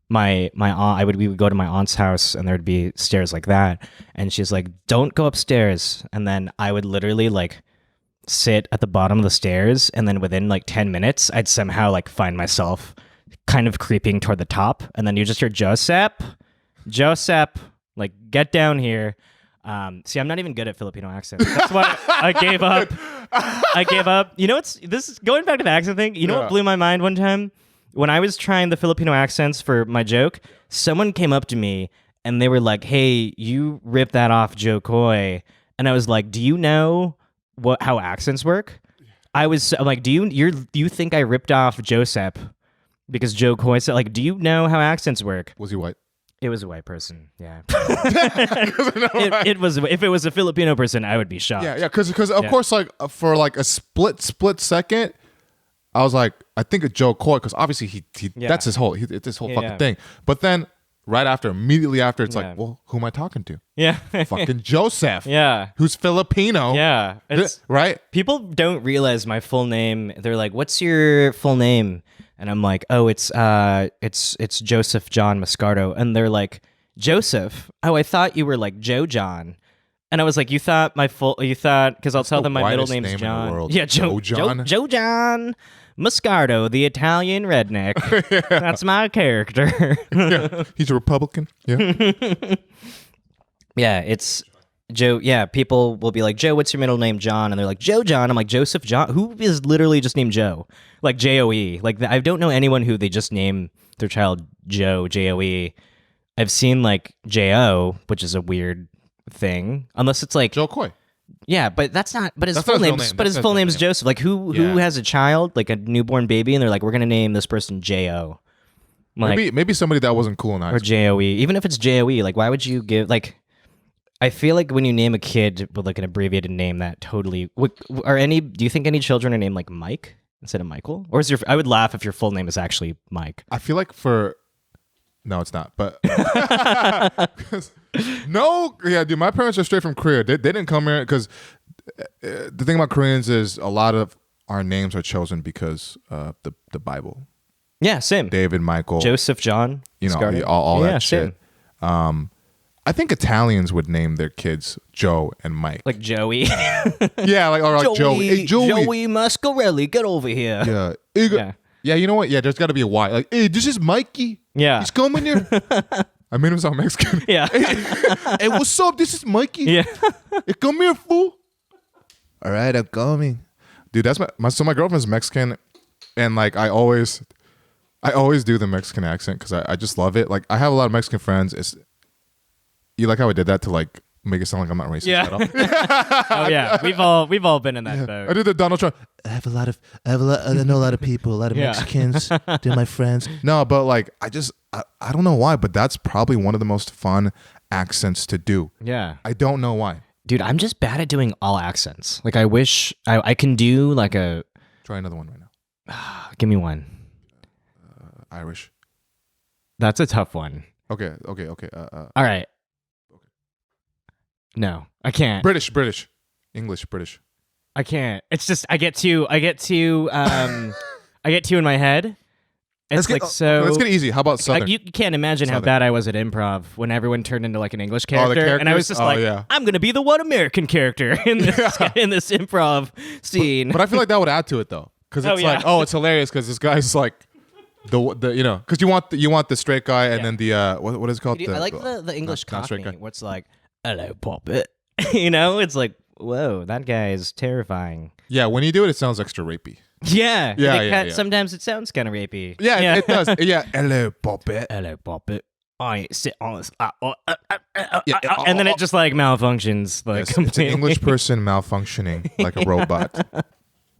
my aunt, we would go to my aunt's house and there'd be stairs like that, and she's like, don't go upstairs, and then I would literally like sit at the bottom of the stairs, and then within like 10 minutes I'd somehow like find myself kind of creeping toward the top, and then you just hear Joseph, like get down here. See, I'm not even good at Filipino accents. That's why I gave up. You know, this is going back to the accent thing. You know what blew my mind one time? When I was trying the Filipino accents for my joke, someone came up to me and they were like, "Hey, you ripped that off Joe Coy." And I was like, "Do you know how accents work?" I'm like, "Do you think I ripped off Joseph because Joe Coy said, like, do you know how accents work?" Was he white? It was a white person, yeah. It was. If it was a Filipino person, I would be shocked. Yeah, because of course, like for like a split second, I was like, I think of Joe Coy because obviously he that's his whole fucking thing. But then right after, immediately after, it's Yeah. like, well, who am I talking to? Yeah. Fucking Joseph. Yeah. Who's Filipino. Yeah. It's, right? people don't realize my full name. They're like, "What's your full name?" And I'm like, "Oh, it's Joseph John Mascardo." And they're like, "Joseph? Oh, I thought you were like Joe John." And I was like, you thought because I'll tell them my middle whitest name's name in the John. world. Yeah, Joe John? Joe John Mascardo, the Italian redneck. That's my character. Yeah. He's a Republican. Yeah. Yeah, it's Joe. Yeah, people will be like, Joe, what's your middle name? John. And they're like, Joe John. I'm like, Joseph John. Who is literally just named Joe? Like Joe. Like, I don't know anyone who they just name their child Joe, Joe. I've seen like Jo, which is a weird thing, unless it's like Joe Coy. Yeah, but that's not. But his That's full not his name. real name. But That's his not full his real name's name. Joseph. Like who has a child, like a newborn baby, and they're like, we're gonna name this person Jo. Like, Maybe somebody that wasn't cool in high or school. Joe. Even if it's Joe, like why would you give like? I feel like when you name a kid with like an abbreviated name, that totally. Do you think any children are named like Mike instead of Michael? Or is your? I would laugh if your full name is actually Mike. I feel like no, it's not. But no, yeah, dude. My parents are straight from Korea. They didn't come here because the thing about Koreans is a lot of our names are chosen because the Bible. Yeah, same. David, Michael, Joseph, John. you know, Mascardo. all Yeah, that shit. I think Italians would name their kids Joe and Mike. Like Joey. Yeah, like or like Joey. Hey, Joey. Joey Mascarelli, get over here. Yeah. Yeah. Yeah, you know what? Yeah, there's got to be a Y. Like, hey, this is Mikey. Yeah. He's coming here. I made him sound Mexican. Yeah. Hey, what's up? This is Mikey. Yeah. Hey, come here, fool. All right, I'm coming. Dude, that's my girlfriend's Mexican, and like I always do the Mexican accent because I just love it. Like I have a lot of Mexican friends. You like how I did that to like make it sound like I'm not racist at all? Oh yeah, we've all been in that boat. I did the Donald Trump. I know a lot of people, a lot of Yeah. Mexicans. They're my friends. No, but like I don't know why, but that's probably one of the most fun accents to do. Yeah. I don't know why. Dude, I'm just bad at doing all accents. Like I wish I can do like a Try another one right now. give me one. Irish. That's a tough one. Okay. All right. No, I can't. British. English, British. I can't. It's just I get too in my head. It's Let's get it easy. How about Southern? You can't imagine how Southern. bad I was at improv when everyone turned into like an English character, and I was just characters? like, Yeah. I'm gonna be the one American character in this in this improv scene. But I feel like that would add to it though, because it's yeah. like, it's hilarious because this guy's like the you know, because you want the straight guy and then the what is it called? I like the English not straight Cockney. guy. What's like, hello, Poppet. You know, it's like, whoa, that guy is terrifying. Yeah, when you do it, it sounds extra rapey. Yeah, Yeah. Sometimes it sounds kind of rapey. Yeah, it does. Yeah, hello, Poppet. Hello, Poppet. I sit on this, Yeah, and then it just like malfunctions like It's an completely. English person malfunctioning like a robot.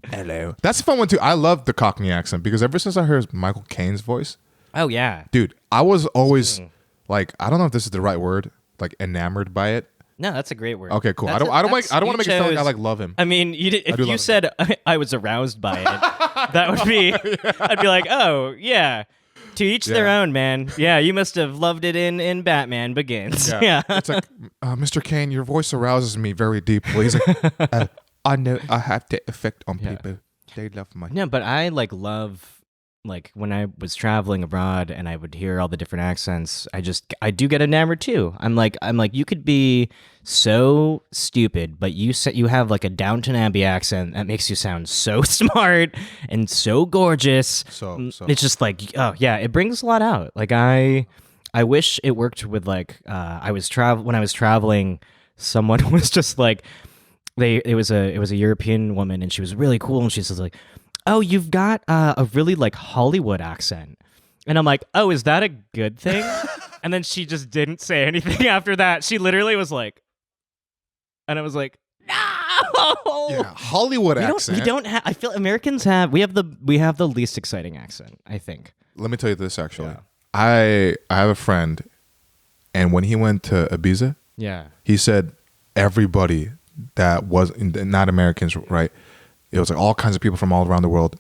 Hello. That's a fun one too. I love the Cockney accent because ever since I heard Michael Caine's voice, Oh yeah. dude, I was always like, I don't know if this is the right word, like enamored by it. No, that's a great word. Okay, cool. I That's don't a- want to make it sound like I chose- like love him. I mean, do if love you it. said I was aroused by it, that would be. I'd be like, oh yeah. To each their Yeah. own, man. Yeah, you must have loved it in Batman Begins. Yeah. It's like, Mr. Caine, your voice arouses me very deeply. He's like, I know I have the effect on Yeah. people. They love my. No, but I love when I was traveling abroad and I would hear all the different accents. I do get enamored too. I'm like you could be so stupid, but you have like a Downton Abbey accent that makes you sound so smart and so gorgeous. So. It's just like, oh yeah, it brings a lot out. Like I wish it worked with like when I was traveling, someone was just like it was a European woman and she was really cool and she says like, oh, you've got a really like Hollywood accent. And I'm like, oh, is that a good thing? And then she just didn't say anything after that. She literally was like, and I was like, no. Yeah, Hollywood accent. We don't have. I feel Americans have. We have the least exciting accent. I think. Let me tell you this actually. Yeah. I have a friend, and when he went to Ibiza, Yeah. he said everybody that was not Americans, right? It was like all kinds of people from all around the world.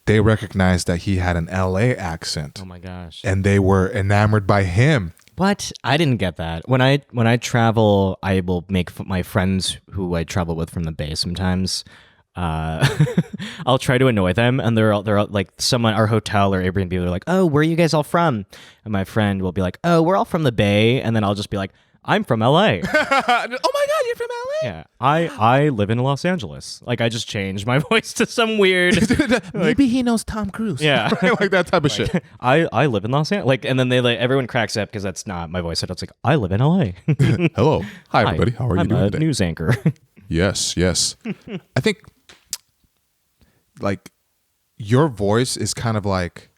they recognized that he had an LA accent. Oh my gosh. And they were enamored by him. What? I didn't get that. When I travel, I will make my friends who I travel with from the Bay sometimes. I'll try to annoy them, and they're all like someone, our hotel or Airbnb, they're like, "Oh, where are you guys all from?" And my friend will be like, "Oh, we're all from the Bay," and then I'll just be like, "I'm from LA." Oh my God, you're from LA? Yeah, I live in Los Angeles. Like I just changed my voice to some weird. Maybe he knows Tom Cruise. Yeah, like that type of shit. I live in Los Angeles. Like, and then everyone cracks up because that's not my voice. So it's like I live in LA. Hello, hi everybody. How are you doing I'm a today? news anchor. Yes. I think like your voice is kind of like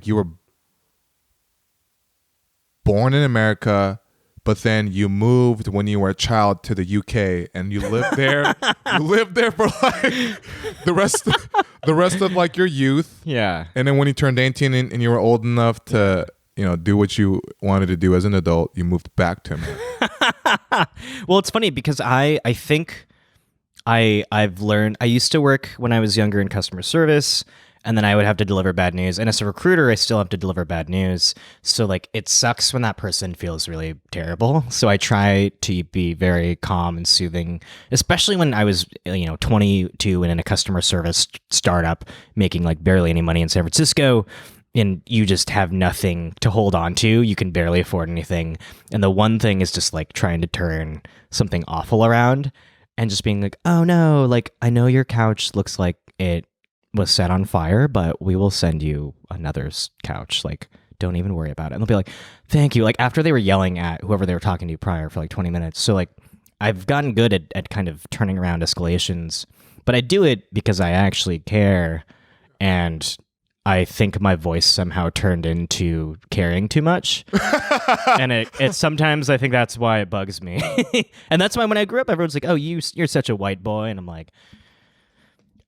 you were born in America, but then you moved when you were a child to the UK, and you lived there. You lived there for like the rest of like your youth. Yeah. And then when you turned 18 and you were old enough to, do what you wanted to do as an adult, you moved back to America. Well, it's funny because I think I've learned. I used to work when I was younger in customer service, and then I would have to deliver bad news. And as a recruiter, I still have to deliver bad news. So like it sucks when that person feels really terrible. So I try to be very calm and soothing, especially when I was 22 and in a customer service startup making like barely any money in San Francisco. And you just have nothing to hold on to. You can barely afford anything. And the one thing is just like trying to turn something awful around and just being like, oh no, like I know your couch looks like it was set on fire, but we will send you another couch. Like, don't even worry about it. And they'll be like, thank you. Like after they were yelling at whoever they were talking to prior for like 20 minutes. So like I've gotten good at kind of turning around escalations, but I do it because I actually care. And I think my voice somehow turned into caring too much. And it sometimes I think that's why it bugs me. And that's why when I grew up, everyone's like, oh, you're such a white boy. And I'm like,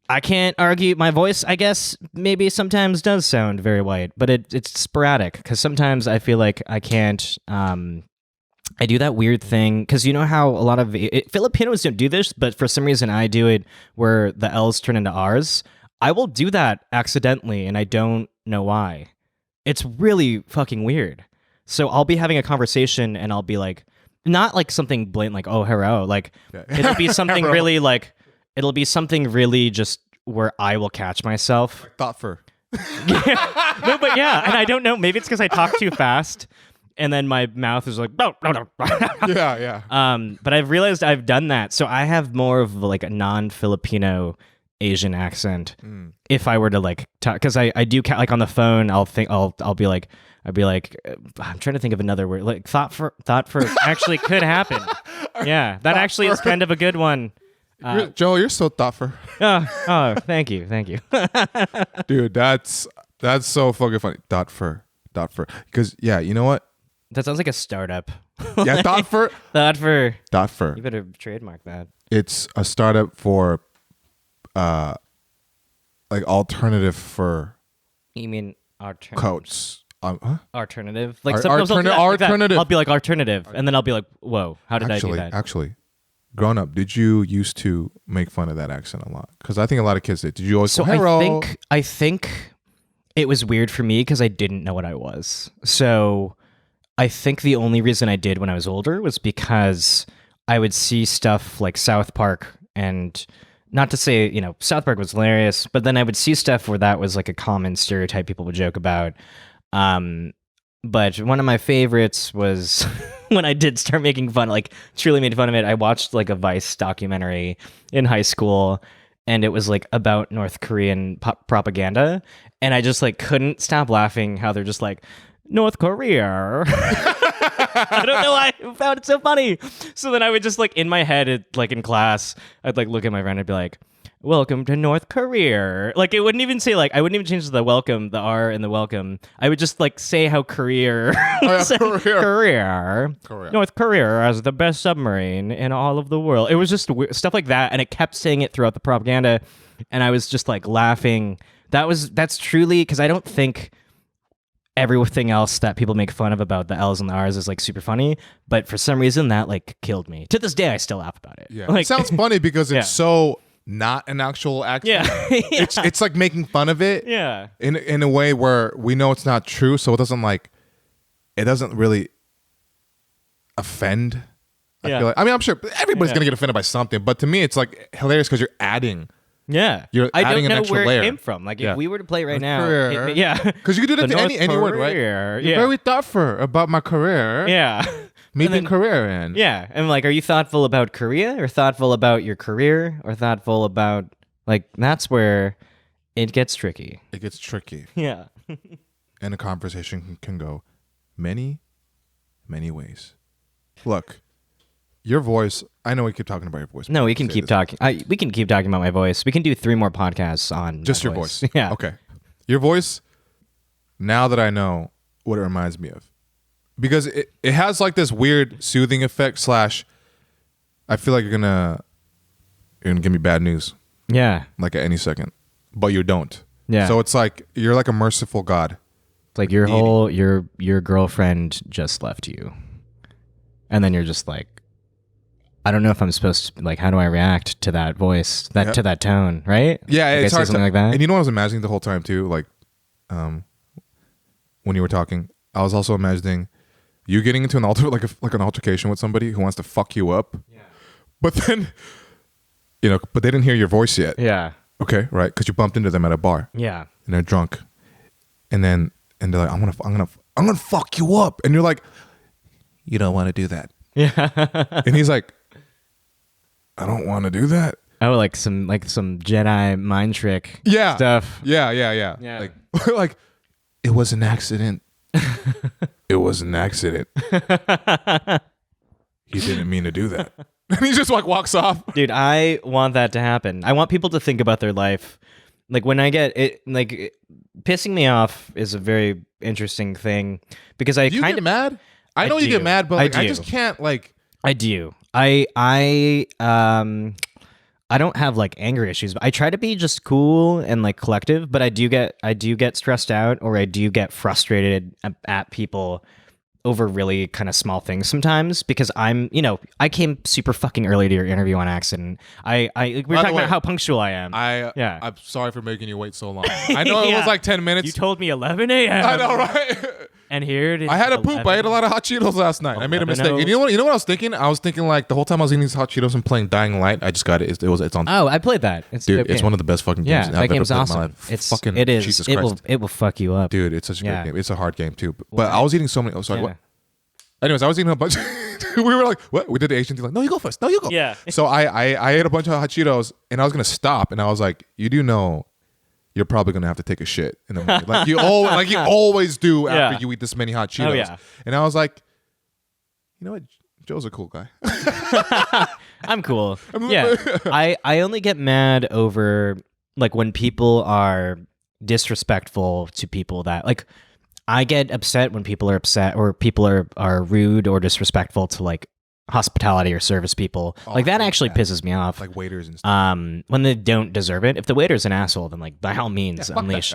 I can't argue. My voice, I guess, maybe sometimes does sound very white, but it's sporadic because sometimes I feel like I can't. I do that weird thing because you know how a lot of Filipinos don't do this, but for some reason I do it where the L's turn into R's. I will do that accidentally, and I don't know why. It's really fucking weird. So I'll be having a conversation, and I'll be like, not like something blatant, like "oh, hello," like it'll be something really like. It'll be something really just where I will catch myself. Thoughtful. No, but yeah, and I don't know. Maybe it's because I talk too fast, and then my mouth is like, no. Yeah. But I've realized I've done that, so I have more of like a non-Filipino Asian accent. If I were to like talk, because I do like on the phone, I'll be like. I'm trying to think of another word. Like thought for actually could happen. Yeah, that actually is kind of a good one. Joel, you're so thoughtful. Oh, thank you. Dude, that's so fucking funny. Thoughtful. Because yeah, you know what? That sounds like a startup. Yeah, thoughtful. Thoughtful. You better trademark that. It's a startup for like alternative fur. You mean alternative? Coats. Alternative? Like alternative. I'll be like alternative, and then I'll be like, whoa, how did I do that? Actually, grown up, did you used to make fun of that accent a lot? Because I think a lot of kids did. Did you always? So I think it was weird for me because I didn't know what I was. So I think the only reason I did when I was older was because I would see stuff like South Park, and not to say South Park was hilarious, but then I would see stuff where that was like a common stereotype people would joke about. But one of my favorites was when I did start making fun, like truly made fun of it. I watched like a Vice documentary in high school, and it was like about North Korean propaganda. And I just like couldn't stop laughing how they're just like, North Korea. I don't know why I found it so funny. So then I would just like in my head, like in class, I'd like look at my friend and be like, welcome to North Korea. Like it wouldn't even say like I wouldn't even change the welcome, the R in the welcome. I would just like say how Korea. Korea. North Korea has the best submarine in all of the world. It was just stuff like that, and it kept saying it throughout the propaganda, and I was just like laughing. That's truly because I don't think everything else that people make fun of about the L's and the R's is like super funny, but for some reason that like killed me. To this day, I still laugh about it. Yeah, like, it sounds funny because it's so not an actual accent. Yeah. It's like making fun of it. Yeah. In a way where we know it's not true, so it doesn't really offend. I feel like, I mean, I'm sure everybody's gonna get offended by something, but to me, it's like hilarious because you're adding. Yeah, You're I adding don't an know extra where layer. it came from. Like if we were to play right now, career. Because you could do that to any word, right? You're very thoughtful about my career. Yeah, maybe career in. Yeah, and like, are you thoughtful about Korea, or thoughtful about your career, or thoughtful about like that's where it gets tricky. It gets tricky. Yeah, and a conversation can go many, many ways. Look. Your voice. I know we keep talking about your voice. No, we can keep talking. We can keep talking about my voice. We can do 3 more podcasts on just your voice. Yeah. Okay. Your voice. Now that I know what it reminds me of, because it has like this weird soothing effect. / I feel like you're gonna give me bad news. Yeah. Like at any second, but you don't. Yeah. So it's like you're like a merciful God. It's like your girlfriend just left you, and then you're just like, I don't know if I'm supposed to, like, how do I react to that voice, to that tone, right? Yeah, like it's I hard say something like that. And you know what I was imagining the whole time too? Like, when you were talking, I was also imagining you getting into an an altercation with somebody who wants to fuck you up. Yeah. But then, but they didn't hear your voice yet. Yeah. Okay, right? Because you bumped into them at a bar. Yeah. And they're drunk, and they're like, I'm gonna fuck you up, and you're like, you don't want to do that. Yeah. And he's like, I don't want to do that. Oh, like some Jedi mind trick stuff. Yeah. Like it was an accident. It was an accident. He didn't mean to do that. And he just like walks off. Dude, I want that to happen. I want people to think about their life. Like when I get it, pissing me off is a very interesting thing because I kind of get mad. I know you get mad, but like, I just can't like. I do. I don't have like anger issues, but I try to be just cool and like collective, but I do get stressed out, or I do get frustrated at people over really kind of small things sometimes because I came super fucking early to your interview on accident. We were talking about how punctual I am. I'm sorry for making you wait so long. I know it was like 10 minutes. You told me 11 a.m. I know, right? And here it is. I had to poop. I ate a lot of hot Cheetos last night. I made a mistake. And you know what I was thinking? I was thinking like the whole time I was eating these hot Cheetos and playing Dying Light. I just got it. It's on. Oh, I played that. It's one of the best fucking games I've ever played awesome. In my life. It is. Jesus Christ. It will fuck you up. Dude, it's such a great game. It's a hard game too. But I was eating so many. Oh, sorry. What? Anyways, I was eating a bunch. We were like, what? We did the Asian thing. Like, no, you go first. No, you go. Yeah. So I ate a bunch of hot Cheetos and I was gonna stop and I was like, you do know, you're probably gonna have to take a shit in the morning, like you always do after you eat this many hot Cheetos. Oh, yeah. And I was like, you know what? Joe's a cool guy. I'm cool. Yeah. I only get mad over like when people are disrespectful to people that like. I get upset when people are upset or people are rude or disrespectful to like hospitality or service people. Like that actually pisses me off. Like waiters and stuff. When they don't deserve it. If the waiter's an asshole, then like by all means unleash.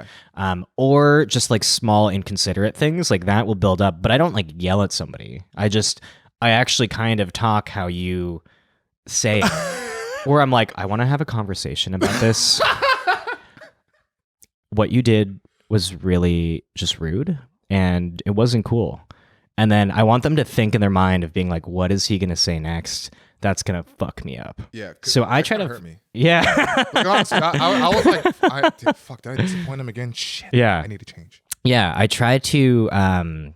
Or just like small inconsiderate things like that will build up. But I don't like yell at somebody. I actually kind of talk how you say it. Or I'm like, I want to have a conversation about this. What you did was really just rude and it wasn't cool. And then I want them to think in their mind of being like, what is he going to say next? That's going to fuck me up. Yeah. So I try to hurt me. Yeah. Like, honestly, I was like, fuck, did I disappoint him again? Shit. Yeah. I need to change. Yeah. I try to, I'm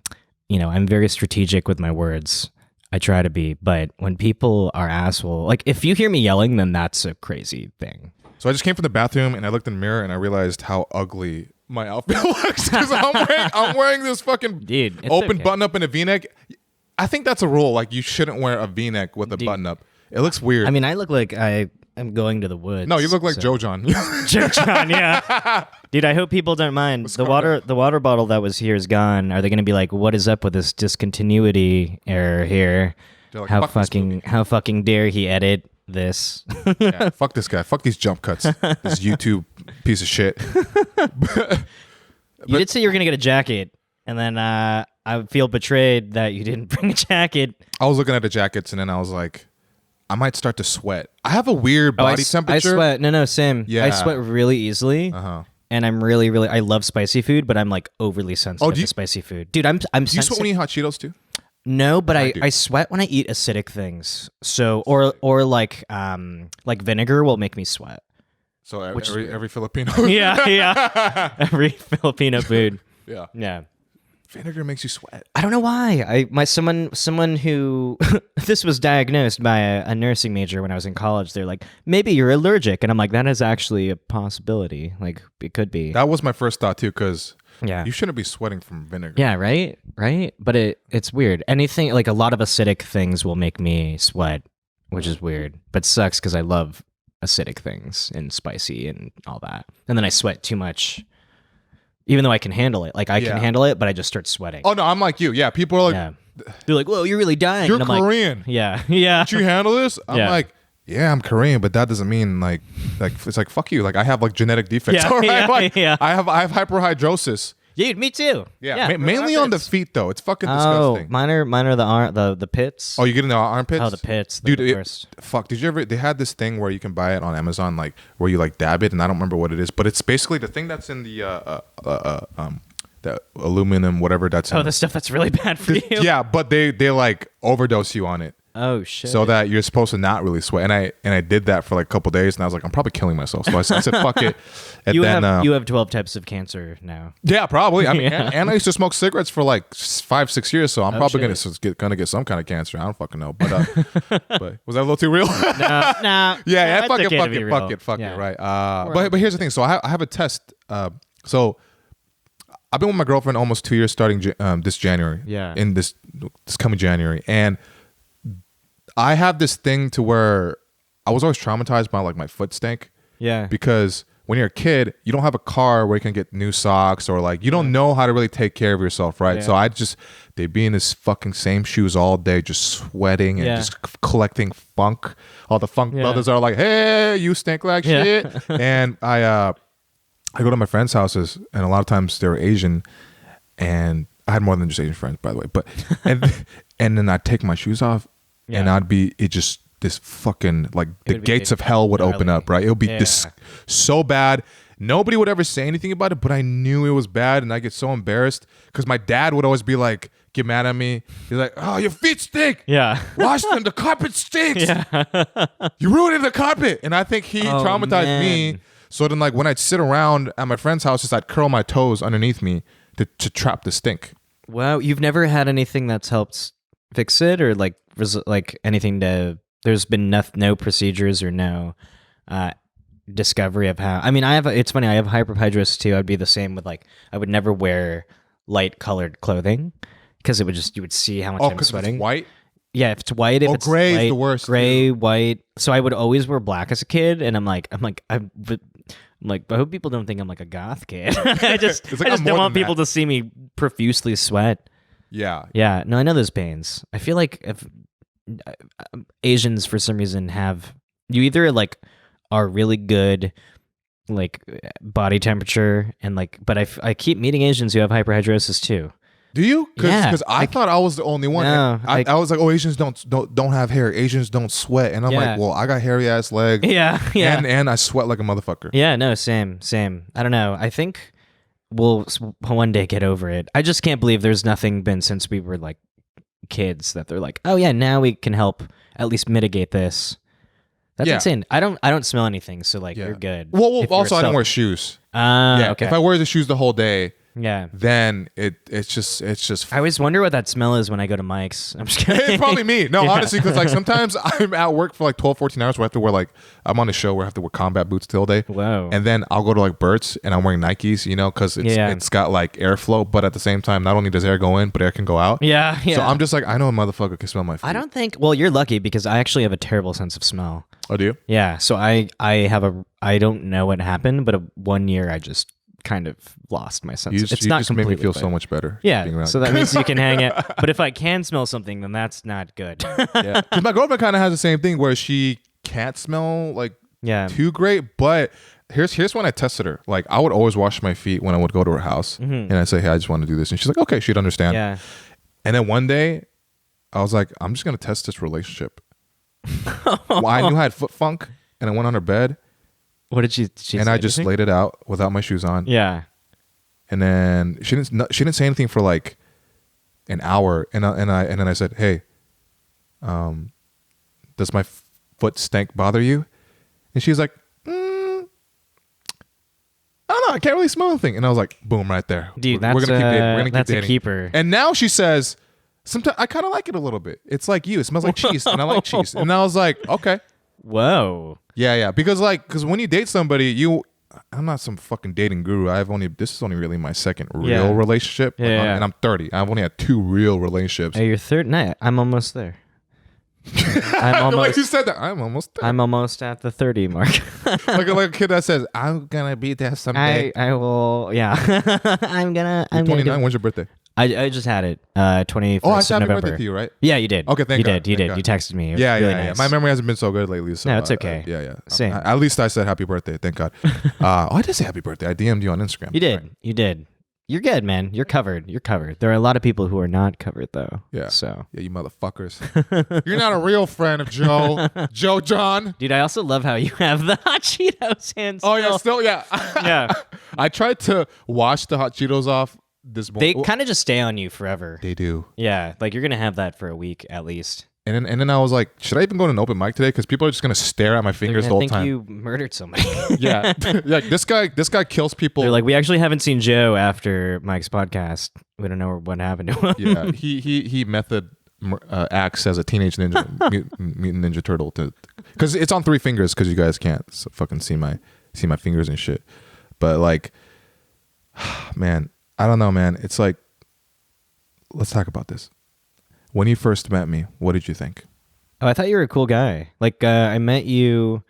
very strategic with my words. I try to be, but when people are asshole, like if you hear me yelling, then that's a crazy thing. So I just came from the bathroom and I looked in the mirror and I realized how ugly my outfit looks because I'm wearing this fucking open button up and a V-neck. I think that's a rule. Like you shouldn't wear a V-neck with a button up. It looks weird. I mean, I look like I am going to the woods. No, you look like Joe John. Joe John, yeah. Dude, I hope people don't mind. The water bottle that was here is gone. Are they going to be like, what is up with this discontinuity error here? Like, how fucking dare he edit this? Yeah, fuck this guy. Fuck these jump cuts. This YouTube piece of shit. You did say you were gonna get a jacket, and then I feel betrayed that you didn't bring a jacket. I was looking at the jackets, and then I was like, I might start to sweat. I have a weird body temperature. I sweat. No, same. Yeah. I sweat really easily. Uh-huh. And I'm really, really, I love spicy food, but I'm like overly sensitive to spicy food. Dude, I'm Do you sweat when you eat hot Cheetos too? No, but I sweat when I eat acidic things. So, or like vinegar will make me sweat. So every Filipino. Yeah. Every Filipino food. Yeah. Vinegar makes you sweat. I don't know why. Someone who this was diagnosed by a nursing major when I was in college. They're like, maybe you're allergic, and I'm like, that is actually a possibility. Like, it could be. That was my first thought too, because yeah, you shouldn't be sweating from vinegar. Yeah, right. But it's weird. Anything like a lot of acidic things will make me sweat, which is weird, but sucks because I love acidic things and spicy and all that, and then I sweat too much. Even though I can handle it. Like, I can handle it, but I just start sweating. Oh, no, I'm like you. Yeah, people are like... They're like, whoa, you're really dying. You're and I'm Korean. Like, yeah. Did you handle this? I'm like, yeah, I'm Korean, but that doesn't mean, like it's like, fuck you. Like, I have, like, genetic defects. Yeah, right? I have hyperhidrosis. Yeah, me too. Yeah, mainly on the feet, though. It's fucking disgusting. Mine are the pits. Oh, you get in the armpits? Oh, the pits. Dude, fuck. Did you ever... They had this thing where you can buy it on Amazon, like, where you, like, dab it, and I don't remember what it is, but it's basically the thing that's in the aluminum, whatever that's in. The stuff that's really bad for you. Yeah, but they like overdose you on it. Oh shit! So that you're supposed to not really sweat, and I did that for like a couple days, and I was like, I'm probably killing myself. So I said, fuck it. And you have 12 types of cancer now. Yeah, probably. I mean, and I used to smoke cigarettes for like 5-6 years, so I'm probably gonna get some kind of cancer. I don't fucking know, but was that a little too real? No. Yeah, fuck it. Right. But here's the thing. So I have a test. So I've been with my girlfriend almost 2 years, starting this January. Yeah. In this coming January, and I have this thing to where I was always traumatized by like my foot stink. Yeah. Because when you're a kid, you don't have a car where you can get new socks, or like you don't know how to really take care of yourself, right? Yeah. So they'd be in this fucking same shoes all day, just sweating and just collecting funk. All the funk brothers are like, "Hey, you stink like shit." And I go to my friends' houses, and a lot of times they're Asian, and I had more than just Asian friends, by the way. But and then I'd take my shoes off, and this fucking, like, the gates of hell would open up, right? It would be this so bad. Nobody would ever say anything about it, but I knew it was bad, and I get so embarrassed because my dad would always be like, get mad at me. He's like, "Oh, your feet stink. Yeah. Wash them. The carpet stinks. Yeah. You ruined the carpet." And I think he traumatized me. So then, like, when I'd sit around at my friend's houses, I'd curl my toes underneath me to trap the stink. Wow, you've never had anything that's helped fix it, or like anything to? There's been no procedures or no discovery of how. I mean, it's funny. I have hyperhidrosis too. I'd be the same with, like, I would never wear light colored clothing because you would see how much I'm sweating. It's white. Yeah, if it's white, if it's gray light, is the worst. Gray, white. So I would always wear black as a kid, and I'm like, I hope people don't think I'm like a goth kid. I just don't want people to see me profusely sweat. Yeah. Yeah. No, I know those pains. I feel like if Asians, for some reason, you either like are really good, like, body temperature, and like, but I keep meeting Asians who have hyperhidrosis too. Do you? Because I thought I was the only one. No, I was like, oh, Asians don't have hair. Asians don't sweat. And I'm like, well, I got hairy ass legs. Yeah. And I sweat like a motherfucker. Yeah. No. Same. I don't know. I think we'll one day get over it. I just can't believe there's nothing been since we were like kids that they're like, oh yeah, now we can help at least mitigate this. That's insane. I don't smell anything, so like you're good. Well, also I don't wear shoes. Okay. If I wear the shoes the whole day, then it's just. I always wonder what that smell is when I go to Mike's. I'm just kidding. It's probably me. No, honestly, because like sometimes I'm at work for like 12-14 hours where I have to wear, like, I'm on a show where I have to wear combat boots the whole day. Whoa. And then I'll go to like Burt's and I'm wearing Nikes, because it's got like airflow, but at the same time, not only does air go in, but air can go out. Yeah. So I'm just like, I know a motherfucker can smell my feet. I don't think. Well, you're lucky because I actually have a terrible sense of smell. Oh, do you? Yeah. So I don't know what happened, but 1 year I just kind of lost my sense. It's not just made me feel so much better. Yeah, so that means you can hang it. But if I can smell something, then that's not good. Yeah, because my girlfriend kind of has the same thing where she can't smell like too great. But here's when I tested her. Like, I would always wash my feet when I would go to her house, and I'd say, "Hey, I just want to do this," and she's like, "Okay," she'd understand. Yeah. And then one day, I was like, "I'm just gonna test this relationship." Well, I knew I had foot funk, and I went on her bed, What did she and say? I just laid it out without my shoes on. Yeah. And then she didn't say anything for like an hour, and then I said, "Hey, does my foot stank bother you?" And she's like, "I don't know, I can't really smell anything." And I was like, "Boom, right there, Dude, we're gonna keep dating. We're gonna keep that's dating." a keeper. And now she says, "Sometimes I kind of like it a little bit. It's like you. It smells like cheese, and I like cheese." And I was like, "Okay, Whoa. yeah," because when you date somebody, I'm not some fucking dating guru. This is only really my second real relationship. Yeah. And I'm 30. I've only had 2 real relationships. Hey, you're third. No, I'm almost there. The way you said that, I'm almost there. I'm almost at the 30 mark. like a kid that says, "I'm gonna be there someday." I will. Yeah. I'm You're gonna 29. When's your birthday? I just had it. 21st Oh, I of said happy November. birthday to you, right? Yeah, you did. Okay, thank you God, did. You thank did. God. You texted me. It was Yeah, really yeah. nice. My memory hasn't been so good lately. So No, it's okay. yeah. Same. At least I said happy birthday. Thank God. I did say happy birthday. I DM'd you on Instagram. You did. Right. You did. You're good, man. You're covered. You're covered. There are a lot of people who are not covered, though. Yeah. So. Yeah, you motherfuckers. You're not a real friend of Joe. Joe John. Dude, I also love how you have the hot Cheetos hands. Oh, yeah, still, yeah. Yeah. I tried to wash the hot Cheetos off this They morning. kind of just stay on you forever. They do. Yeah. Like you're going to have that for a week at least. And then I was like, should I even go to an open mic today? Because people are just going to stare at my fingers the whole I think time. you murdered somebody. Yeah. Yeah. This guy kills people. They're like, we actually haven't seen Joe after Mike's podcast. We don't know what happened to him. Yeah. He method acts as a teenage ninja, mutant ninja turtle, because it's on 3 fingers. Because you guys can't fucking see my fingers and shit. But like, man, I don't know, man. It's like, let's talk about this. When you first met me, what did you think? Oh, I thought you were a cool guy. Like, I met you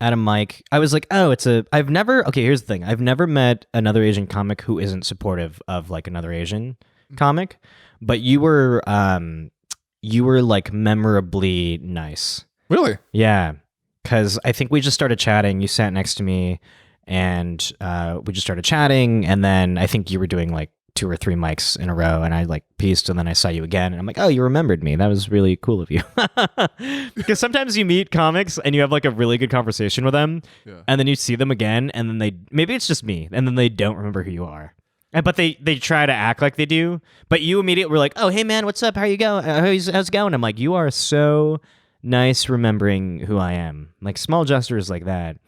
at a mic. I was like, okay, here's the thing. I've never met another Asian comic who isn't supportive of like another Asian comic, but you were like memorably nice. Really? Yeah. Cause I think we just started chatting. You sat next to me and we just started chatting. And then I think you were doing like 2 or 3 mics in a row, and I like pieced, and then I saw you again, and I'm like, oh, you remembered me. That was really cool of you. Because sometimes you meet comics and you have like a really good conversation with them, and then you see them again, and then maybe it's just me, and then they don't remember who you are. But they try to act like they do. But you immediately were like, oh, hey man, what's up? How you going? How's it going? I'm like, you are so nice remembering who I am. Like small gestures like that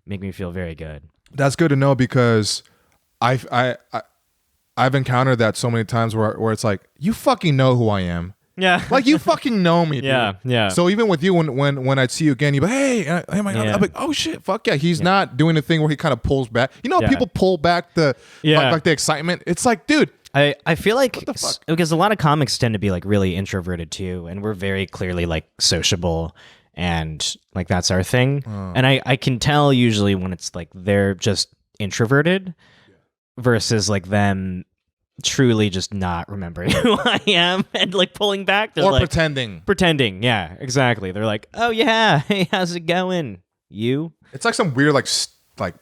make me feel very good. That's good to know, because I've encountered that so many times where it's like, you fucking know who I am. Yeah. Like, you fucking know me, dude. Yeah. So even with you, when I'd see you again, you'd be like, hey my God. Yeah. I'm like, oh shit, fuck yeah. He's not doing the thing where he kind of pulls back. You know, people pull back like the excitement. It's like, dude. I feel like, what the fuck? because a lot of comics tend to be like really introverted too, and we're very clearly like sociable, and like that's our thing. And I can tell usually when it's like they're just introverted versus like them truly just not remembering who I am and like pulling back. They're Or like, pretending. Yeah, exactly. They're like, oh yeah, hey, how's it going? You? It's like some weird like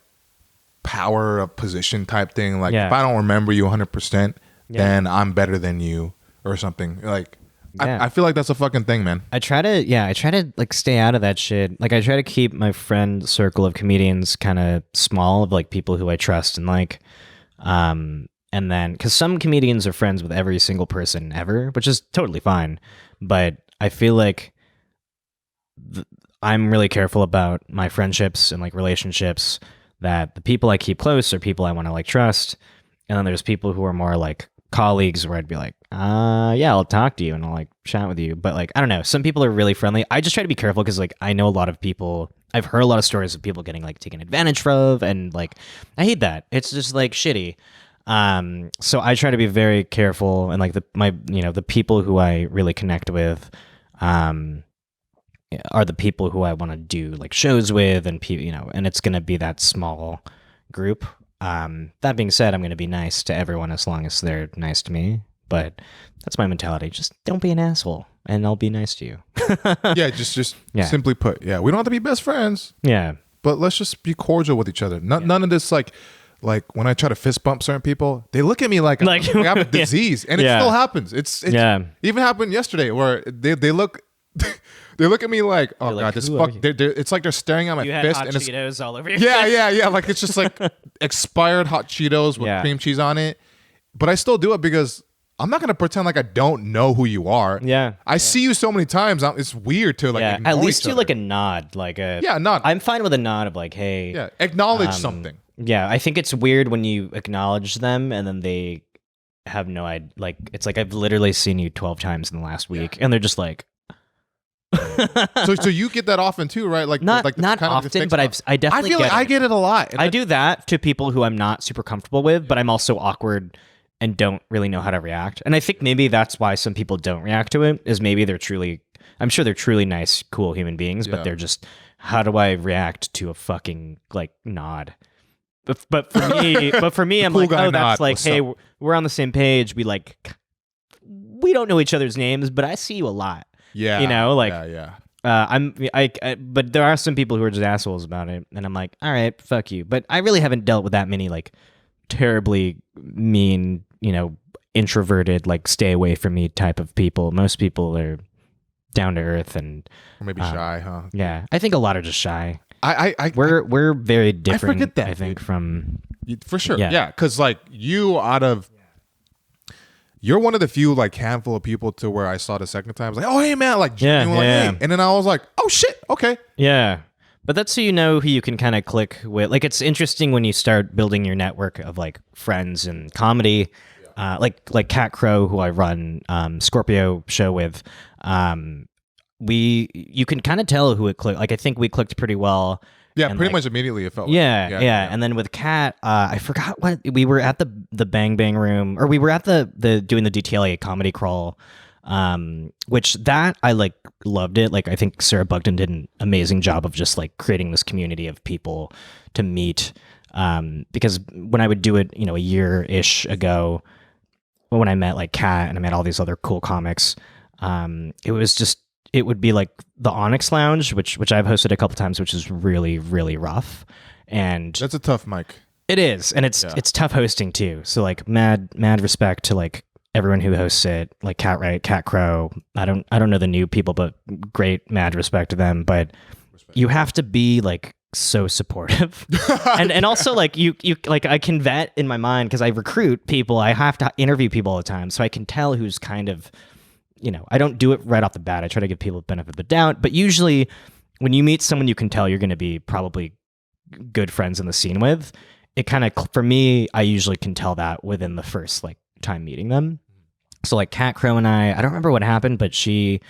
power of position type thing. Like, Yeah. if I don't remember you 100%, Yeah. then I'm better than you or something. Like, Yeah. I feel like that's a fucking thing, man. I try to like stay out of that shit. Like I try to keep my friend circle of comedians kind of small, of like people who I trust and like, and then because some comedians are friends with every single person ever, which is totally fine. But I feel like I'm really careful about my friendships and like relationships, that the people I keep close are people I want to like trust. And then there's people who are more like colleagues where I'd be like, yeah, I'll talk to you and I'll like chat with you. But like, I don't know. Some people are really friendly. I just try to be careful because like I know a lot of people, I've heard a lot of stories of people getting like taken advantage of, and like I hate that. It's just like shitty. So I try to be very careful, and like the people who I really connect with are the people who I want to do like shows with, and and it's going to be that small group. That being said, I'm going to be nice to everyone as long as they're nice to me. But that's my mentality. Just don't be an asshole, and I'll be nice to you. Yeah, just simply put, yeah, we don't have to be best friends. Yeah. But let's just be cordial with each other. None of this like when I try to fist bump certain people, they look at me like I have a disease, and it still happens. It even happened yesterday where they look they look at me like, oh They're like, god, this "Who are fuck. you?" It's like they're staring at my You had fist, hot and it's Cheetos all over your yeah. Like it's just like expired hot Cheetos with cream cheese on it. But I still do it because I'm not gonna pretend like I don't know who you are. Yeah, I see you so many times. It's weird to like. Ignore at least each do other. like a nod, like a nod. I'm fine with a nod of like, hey, acknowledge something. Yeah, I think it's weird when you acknowledge them and then they have no idea. Like, it's like I've literally seen you 12 times in the last week, and they're just like. so you get that often too, right? Like not kind often, but I definitely feel like I get it a lot. I do that to people who I'm not super comfortable with, but I'm also awkward and don't really know how to react. And I think maybe that's why some people don't react to it. Is maybe I'm sure they're truly nice, cool human beings, but they're just, how do I react to a fucking like nod? But for me, I'm cool like, oh, that's nod. like, What's hey, up? we're on the same page. We don't know each other's names, but I see you a lot. Yeah, you know, like, yeah. But there are some people who are just assholes about it, and I'm like, all right, fuck you. But I really haven't dealt with that many like terribly mean, introverted, like stay away from me type of people. Most people are down to earth and Or maybe shy, huh? Yeah, I think a lot are just shy. We're very different. I forget that, I think dude. from for sure. Yeah, because like you're one of the few like handful of people to where I saw the second time. I was like, oh hey man, like genuinely, yeah. Hey. And then I was like, oh shit, okay. Yeah. But that's who you can kind of click with. Like, it's interesting when you start building your network of like friends in comedy, like Cat Crow, who I run Scorpio show with. You can kind of tell who it clicked. Like, I think we clicked pretty well. Yeah, and pretty like, much immediately it felt. Yeah. And then with Cat, I forgot what we were at the Bang Bang Room, or we were at the doing the DTLA comedy crawl. Which that I like loved it. Like, I think Sarah Bugden did an amazing job of just like creating this community of people to meet. Because when I would do it, a year-ish ago, when I met like Kat and I met all these other cool comics, it would be like the Onyx Lounge, which I've hosted a couple times, which is really, really rough. And that's a tough mic. It is, and it's tough hosting too. So like mad respect to like everyone who hosts it, like Cat Crow. I don't know the new people, but great mad respect to them. But you have to be like so supportive, and also like you like I can vet in my mind because I recruit people. I have to interview people all the time, so I can tell who's kind of, I don't do it right off the bat. I try to give people the benefit of the doubt. But usually, when you meet someone you can tell you're going to be probably good friends in the scene with, it kind of, for me, I usually can tell that within the first like time meeting them. So like Cat Crow and I don't remember what happened, but she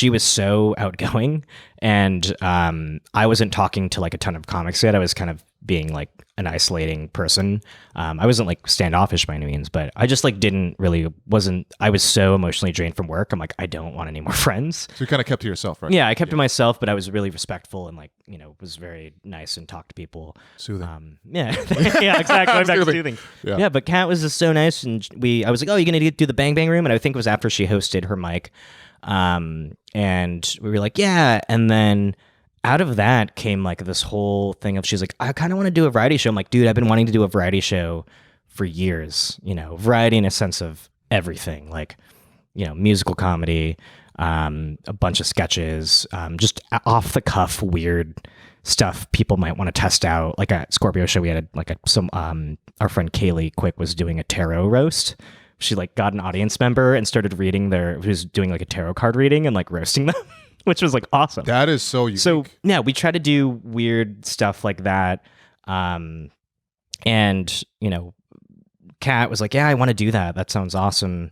was so outgoing, and I wasn't talking to like a ton of comics yet. I was kind of being like an isolating person. I wasn't like standoffish by any means, but I just like I was so emotionally drained from work. I'm like, I don't want any more friends. So you kind of kept to yourself, right? Yeah, I kept to myself, but I was really respectful and like, was very nice and talked to people. Soothing. Yeah, yeah, exactly. Soothing. Yeah, but Kat was just so nice, and I was like, oh, you're gonna do the Bang Bang Room, and I think it was after she hosted her mic, and we were like, yeah, and then out of that came like this whole thing of, she's like, I kind of want to do a variety show. I'm like, dude, I've been wanting to do a variety show for years, variety in a sense of everything, like, musical comedy, a bunch of sketches, just off the cuff, weird stuff people might want to test out. Like at Scorpio show, we had our friend Kaylee Quick was doing a tarot roast. She like got an audience member and started who's doing like a tarot card reading and like roasting them. Which was like awesome. That is so unique. So yeah, we try to do weird stuff like that. And Kat was like, yeah, I want to do that. That sounds awesome.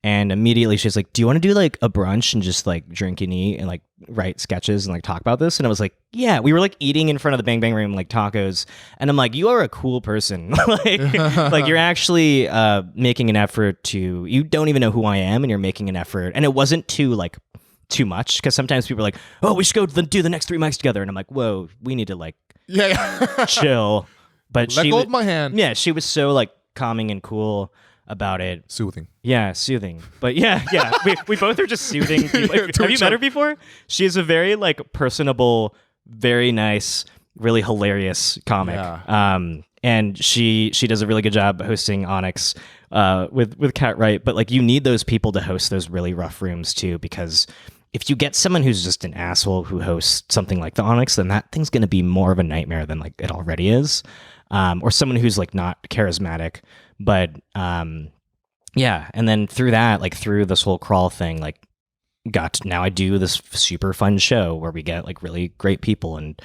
And immediately she's like, do you want to do like a brunch and just like drink and eat and like write sketches and like talk about this? And I was like, yeah. We were like eating in front of the Bang Bang Room, like tacos. And I'm like, you are a cool person. like you're actually making an effort you don't even know who I am, and you're making an effort. And it wasn't too much, because sometimes people are like, oh, we should go do the next 3 mics together, and I'm like, whoa, we need to like chill. But let go of my hand. Yeah, she was so like calming and cool about it. Soothing. Yeah, soothing. But yeah. we both are just soothing. Like, have you met her before? She is a very like personable, very nice, really hilarious comic. Yeah. And she does a really good job hosting Onyx with Kat Wright. But like, you need those people to host those really rough rooms too, because if you get someone who's just an asshole who hosts something like the Onyx, then that thing's going to be more of a nightmare than like it already is. Or someone who's like not charismatic, but yeah. And then through that, like through this whole crawl thing, like now I do this super fun show where we get like really great people. And,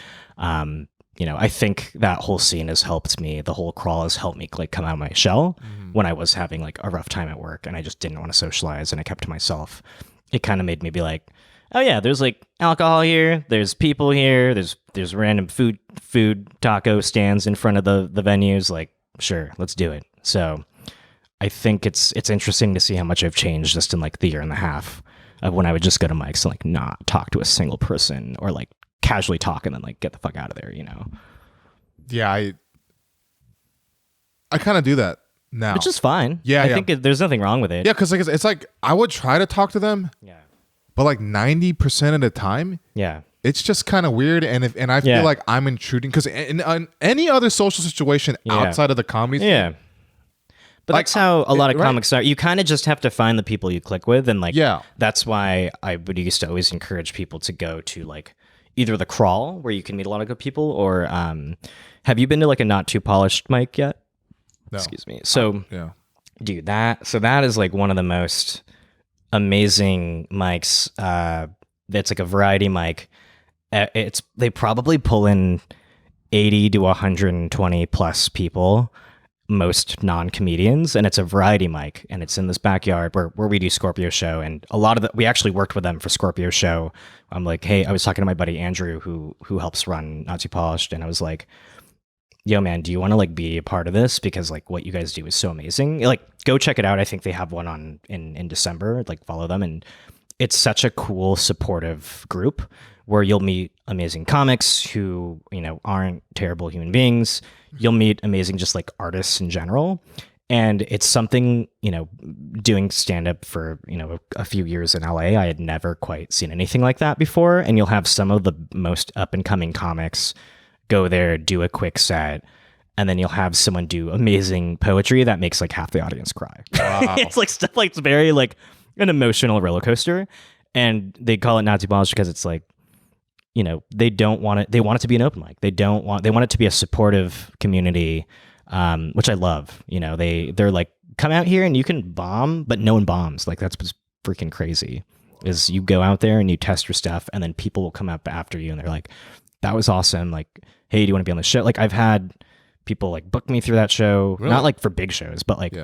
you know, I think that whole scene has helped me. The whole crawl has helped me like come out of my shell when I was having like a rough time at work and I just didn't want to socialize and I kept to myself. It kind of made me be like, oh yeah, there's like alcohol here, there's people here, there's random food taco stands in front of the venues. Like, sure, let's do it. So I think it's interesting to see how much I've changed just in like the year and a half of when I would just go to mics and like not talk to a single person or like casually talk and then like get the fuck out of there, you know? Yeah, I kind of do that now. Which is fine. Yeah, I think there's nothing wrong with it. Yeah, because like it's like I would try to talk to them. Yeah. But like 90% of the time, Yeah. it's just kind of weird. And I feel like I'm intruding because in any other social situation outside of the comedy scene, yeah. But like, that's how a lot of comics are. You kind of just have to find the people you click with. And like, that's why I would used to always encourage people to go to like either the crawl where you can meet a lot of good people or have you been to like a not too polished mic yet? No. Excuse me. So dude, that is like one of the most amazing mics. It's like a variety mic. They probably pull in 80 to 120 plus people, most non-comedians, and it's a variety mic, and it's in this backyard where we do Scorpio show, and a lot of we actually worked with them for Scorpio show. I'm like, hey, I was talking to my buddy Andrew who helps run Not Too Polished, and I was like, yo man, do you want to like be a part of this? Because like what you guys do is so amazing. Like go check it out. I think they have one on in December. Like follow them. And it's such a cool, supportive group where you'll meet amazing comics who, you know, aren't terrible human beings. You'll meet amazing just like artists in general. And it's something, you know, doing stand-up for, you know, a few years in LA, I had never quite seen anything like that before. And you'll have some of the most up-and-coming comics go there, do a quick set, and then you'll have someone do amazing poetry that makes like half the audience cry. Wow. It's like stuff like it's very like an emotional roller coaster, and they call it Not Too Polished because it's like, you know, they want it to be an open mic. They want it to be a supportive community, which I love. You know, they're like, come out here and you can bomb, but no one bombs. Like that's what's freaking crazy. Is you go out there and you test your stuff, and then people will come up after you and they're like, that was awesome. Like, hey, do you want to be on the show? Like I've had people like book me through that show, really? Not like for big shows, but like,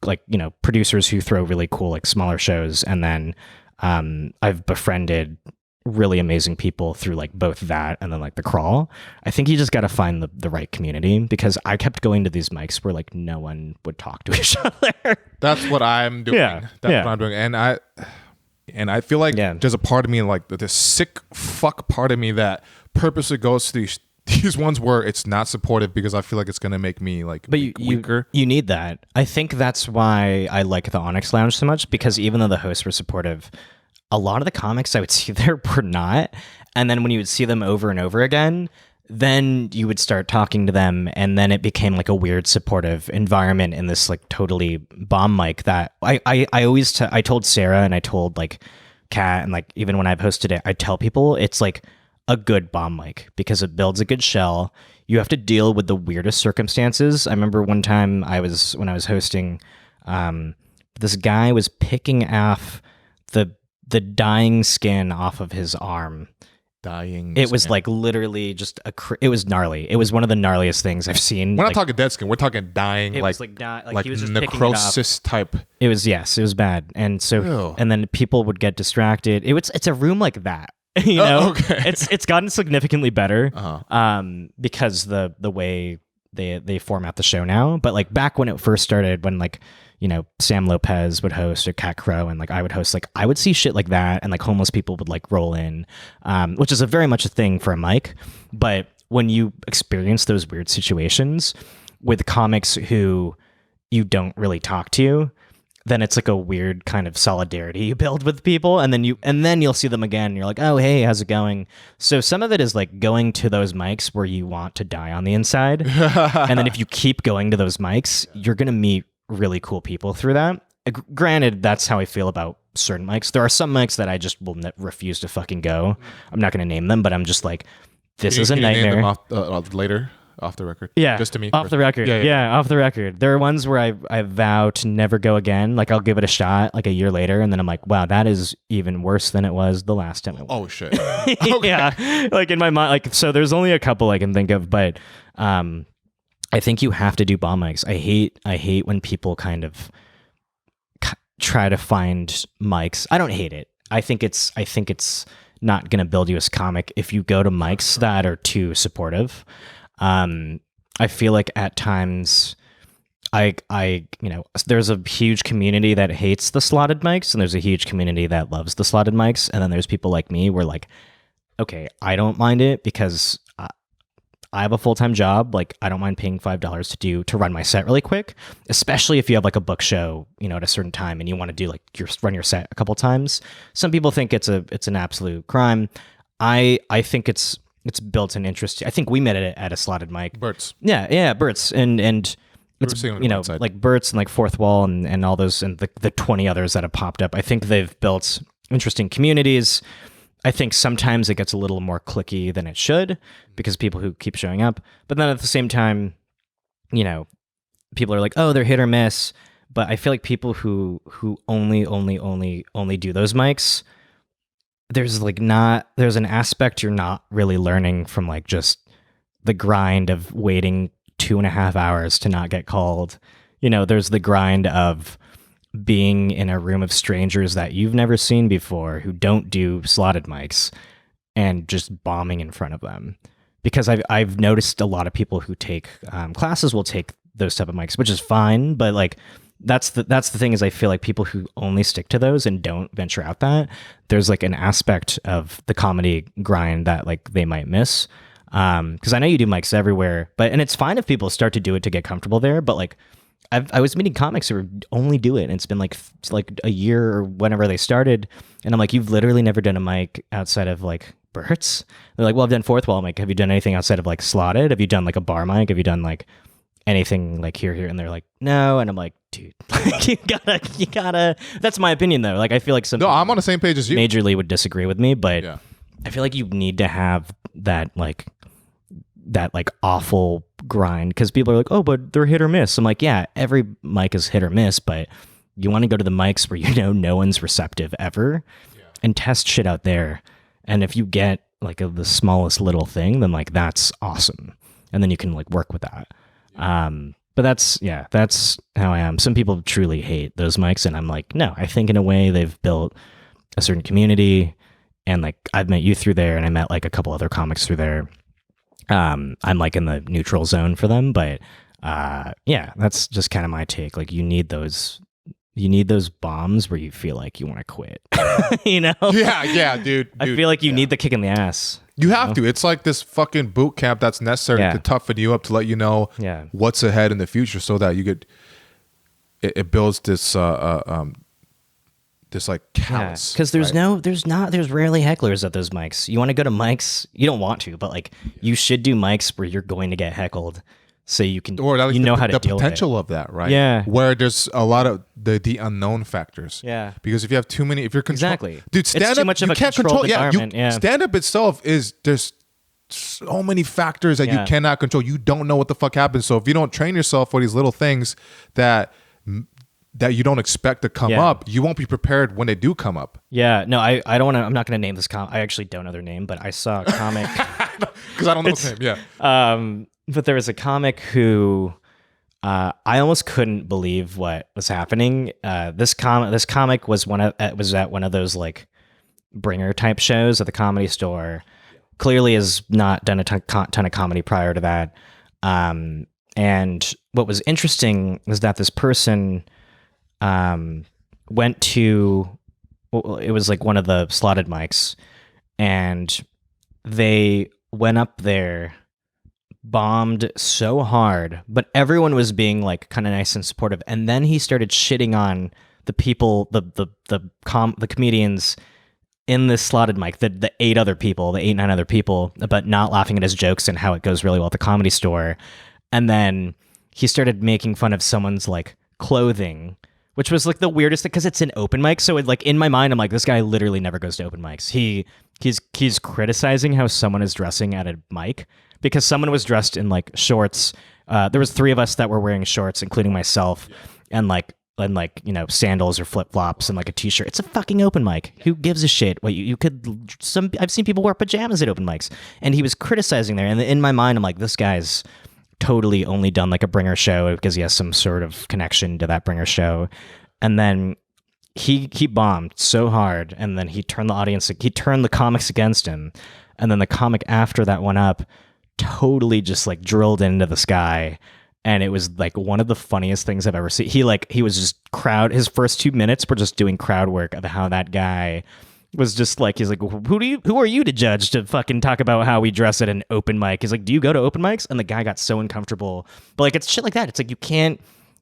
like, you know, producers who throw really cool, like smaller shows. And then I've befriended really amazing people through like both that and then like the crawl. I think you just got to find the right community, because I kept going to these mics where like no one would talk to each other. That's what I'm doing. That's what I'm doing. And I feel like there's a part of me, like this sick fuck part of me, that purposely goes to these ones where it's not supportive because I feel like it's going to make me like weaker. You need that. I think that's why I like the Onyx Lounge so much, because even though the hosts were supportive, a lot of the comics I would see there were not. And then when you would see them over and over again, then you would start talking to them, and then it became like a weird supportive environment in this like totally bomb mic that I always I told Sarah and I told like Kat, and like even when I've hosted it, I tell people it's like a good bomb mic because it builds a good shell. You have to deal with the weirdest circumstances. I remember one time when I was hosting, this guy was picking off the dying skin off of his arm. It was like literally just it was gnarly. It was one of the gnarliest things I've seen. We're not talking dead skin. We're talking dying, like he was just necrosis type. It was bad. And so, and then people would get distracted. It's a room like that. You know, it's gotten significantly better because the way they format the show now. But like back when it first started, when like, you know, Sam Lopez would host or Cat Crow and like I would host, like I would see shit like that, and like homeless people would like roll in, which is a very much a thing for a mic. But when you experience those weird situations with comics who you don't really talk to, then it's like a weird kind of solidarity you build with people, and then you'll see them again and you're like, oh hey, how's it going? So some of it is like going to those mics where you want to die on the inside. And then if you keep going to those mics, you're gonna meet really cool people through that. Granted, that's how I feel about certain mics. There are some mics that I just will refuse to fucking go. I'm not going to name them, but I'm just like, this is a nightmare. Name them later, off the record. Yeah, just to me. off the record. Yeah, off the record. There are ones where I vow to never go again. Like I'll give it a shot like a year later, and then I'm like, wow, that is even worse than it was the last time. Oh shit. Okay. Yeah, like in my mind, like so. There's only a couple I can think of, but I think you have to do bomb mics. I hate when people kind of try to find mics. I don't hate it. I think it's not going to build you as a comic if you go to mics that are too supportive. I feel like at times there's a huge community that hates the slotted mics and there's a huge community that loves the slotted mics. And then there's people like me where like, okay, I don't mind it because I have a full-time job. Like I don't mind paying $5 to run my set really quick, especially if you have like a book show, at a certain time and you want to do like run your set a couple times. Some people think it's an absolute crime. I think it's built in interest. I think we met it at a slotted mic. Bert's. Yeah, Bert's and it's like Bert's and like Fourth Wall and all those and the 20 others that have popped up. I think they've built interesting communities. I think sometimes it gets a little more cliquey than it should because people who keep showing up. But then at the same time, people are like, oh, they're hit or miss. But I feel like people who only do those mics, there's an aspect you're not really learning from like just the grind of waiting 2.5 hours to not get called. There's the grind of being in a room of strangers that you've never seen before who don't do slotted mics and just bombing in front of them. Because I've noticed a lot of people who take classes will take those type of mics, which is fine. But like that's the thing is I feel like people who only stick to those and don't venture out that there's like an aspect of the comedy grind that like they might miss. Because I know you do mics everywhere, and it's fine if people start to do it to get comfortable there. But like I was meeting comics who only do it, and it's been like a year or whenever they started, and I'm like, you've literally never done a mic outside of like Bert's? They're like, well, I've done Fourth Wall. I'm like, have you done anything outside of like slotted? Have you done like a bar mic? Have you done like anything like here? And they're like, no. And I'm like, dude, you gotta. That's my opinion though. Like I feel like I'm on the same page as you. Majorly would disagree with me, but yeah. I feel like you need to have that awful grind because people are like, oh, but they're hit or miss. I'm like, yeah, every mic is hit or miss, but you want to go to the mics where no one's receptive ever and test shit out there. And if you get like the smallest little thing, then like that's awesome. And then you can like work with that. But that's how I am. Some people truly hate those mics. And I'm like, no, I think in a way they've built a certain community and like I've met you through there and I met like a couple other comics through there. I'm like in the neutral zone for them, but that's just kind of my take. Like you need those bombs where you feel like you want to quit. Yeah, dude. I feel like you need the kick in the ass. You have to. It's like this fucking boot camp that's necessary to toughen you up to let you know what's ahead in the future, so that you get it builds this like callous. Because there's rarely hecklers at those mics. You want to go to mics, you don't want to, but like you should do mics where you're going to get heckled, so you can how to deal with it. The potential of that, right? Yeah, where there's a lot of the unknown factors. Yeah, because if you have too many, if you're dude, stand up, you can't control. Stand up itself there's so many factors that you cannot control. You don't know what the fuck happens. So if you don't train yourself for these little things that you don't expect to come up, you won't be prepared when they do come up. Yeah, no, I don't want to. I'm not going to name this comic. I actually don't know their name, but I saw a comic because I don't know his name. Yeah, but there was a comic who I almost couldn't believe what was happening. This comic was at one of those like bringer type shows at the Comedy Store. Clearly, has not done a ton of comedy prior to that. And what was interesting was that this person went to, it was like one of the slotted mics, and they went up there, bombed so hard, but everyone was being like kind of nice and supportive. And then he started shitting on the people, the comedians in this slotted mic, the 8 9 other people, but not laughing at his jokes and how it goes really well at the Comedy Store. And then he started making fun of someone's like clothing, which was like the weirdest thing because it's an open mic. So it, like in my mind, I'm like, this guy literally never goes to open mics. He's criticizing how someone is dressing at a mic because someone was dressed in like shorts. There was 3 of us that were wearing shorts, including myself, and sandals or flip flops and like a t-shirt. It's a fucking open mic. Who gives a shit? What you could I've seen people wear pajamas at open mics, and he was criticizing there. And in my mind, I'm like, this guy's totally only done like a bringer show because he has some sort of connection to that bringer show. And then he bombed so hard, and then he turned the comics against him. And then the comic after that went up totally just like drilled into this guy. And it was like one of the funniest things I've ever seen. He was just his first 2 minutes were just doing crowd work of how that guy was just like, he's like, who are you to judge to fucking talk about how we dress at an open mic? He's like, do you go to open mics? And the guy got so uncomfortable. But like, it's shit like that. It's like, you can't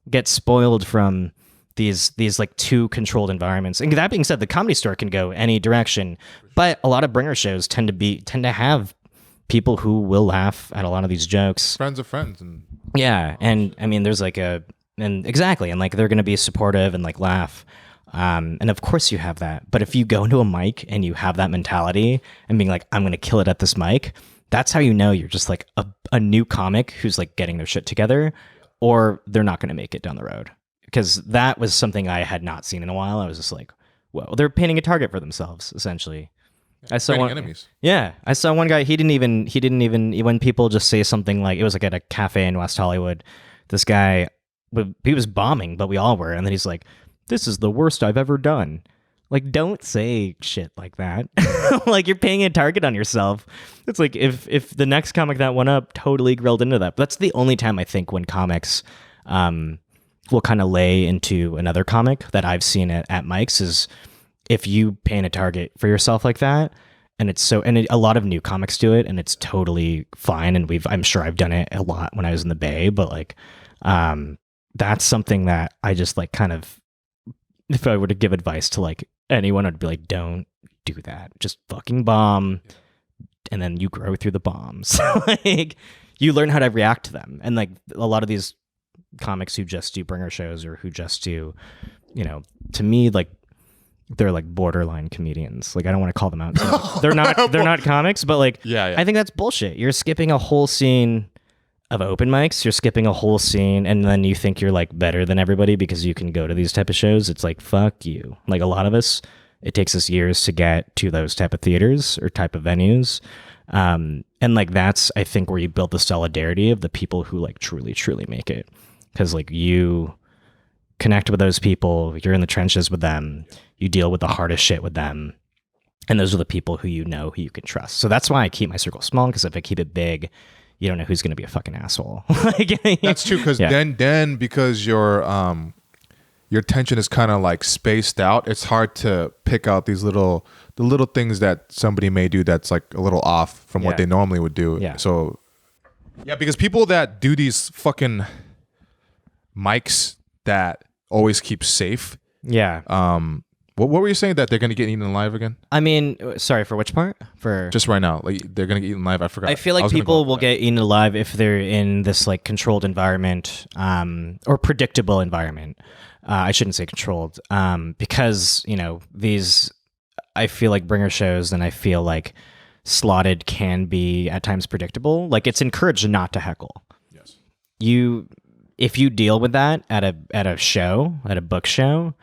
get spoiled from these like too controlled environments. And that being said, the Comedy Store can go any direction, but a lot of bringer shows tend to have people who will laugh at a lot of these jokes. Friends of friends. And yeah. And I mean, there's like exactly. And like, they're going to be supportive and like laugh. And of course you have that. But if you go into a mic and you have that mentality and being like, I'm going to kill it at this mic, that's how you know you're just like a new comic who's like getting their shit together, or they're not going to make it down the road. Because that was something I had not seen in a while. I was just like, whoa, they're painting a target for themselves, essentially. I saw one enemies. Yeah, I saw one guy. He didn't even when people just say something like, it was like at a cafe in West Hollywood. This guy, he was bombing, but we all were. And then he's like, "This is the worst I've ever done." Like, don't say shit like that. Like, you're paying a target on yourself. It's like if the next comic that went up totally grilled into that. But that's the only time I think when comics will kind of lay into another comic that I've seen at mics is if you paint a target for yourself like that. And a lot of new comics do it, and it's totally fine. And I'm sure I've done it a lot when I was in the Bay, but like, that's something that I just like kind of, if I were to give advice to like anyone, I'd be like, don't do that. Just fucking bomb. And then you grow through the bombs. Like, you learn how to react to them. And like a lot of these comics who just do bringer shows or who just do, to me, like, they're like borderline comedians. Like, I don't want to call them out. They're not comics, but like, yeah. I think that's bullshit. You're skipping a whole scene of open mics. You're skipping a whole scene, and then you think you're like better than everybody because you can go to these type of shows. It's like, fuck you. Like, a lot of us, it takes us years to get to those type of theaters or type of venues. And like, that's, I think, where you build the solidarity of the people who like truly, truly make it. Cause like, you connect with those people, you're in the trenches with them, you deal with the hardest shit with them. And those are the people who who you can trust. So that's why I keep my circle small, because if I keep it big, you don't know who's going to be a fucking asshole. That's true, because then because your tension is kind of like spaced out, it's hard to pick out the little things that somebody may do that's like a little off from what they normally would do. Yeah. So yeah, because people that do these fucking mics that always keep safe. Yeah. What were you saying, that they're gonna get eaten alive again? I mean, sorry, for which part? For just right now, like they're gonna get eaten alive. I forgot. I feel like people will get eaten alive if they're in this like controlled environment, or predictable environment. I shouldn't say controlled, because these. I feel like bringer shows, and I feel like slotted can be at times predictable. Like, it's encouraged not to heckle. Yes. If you deal with that at a show, at a book show,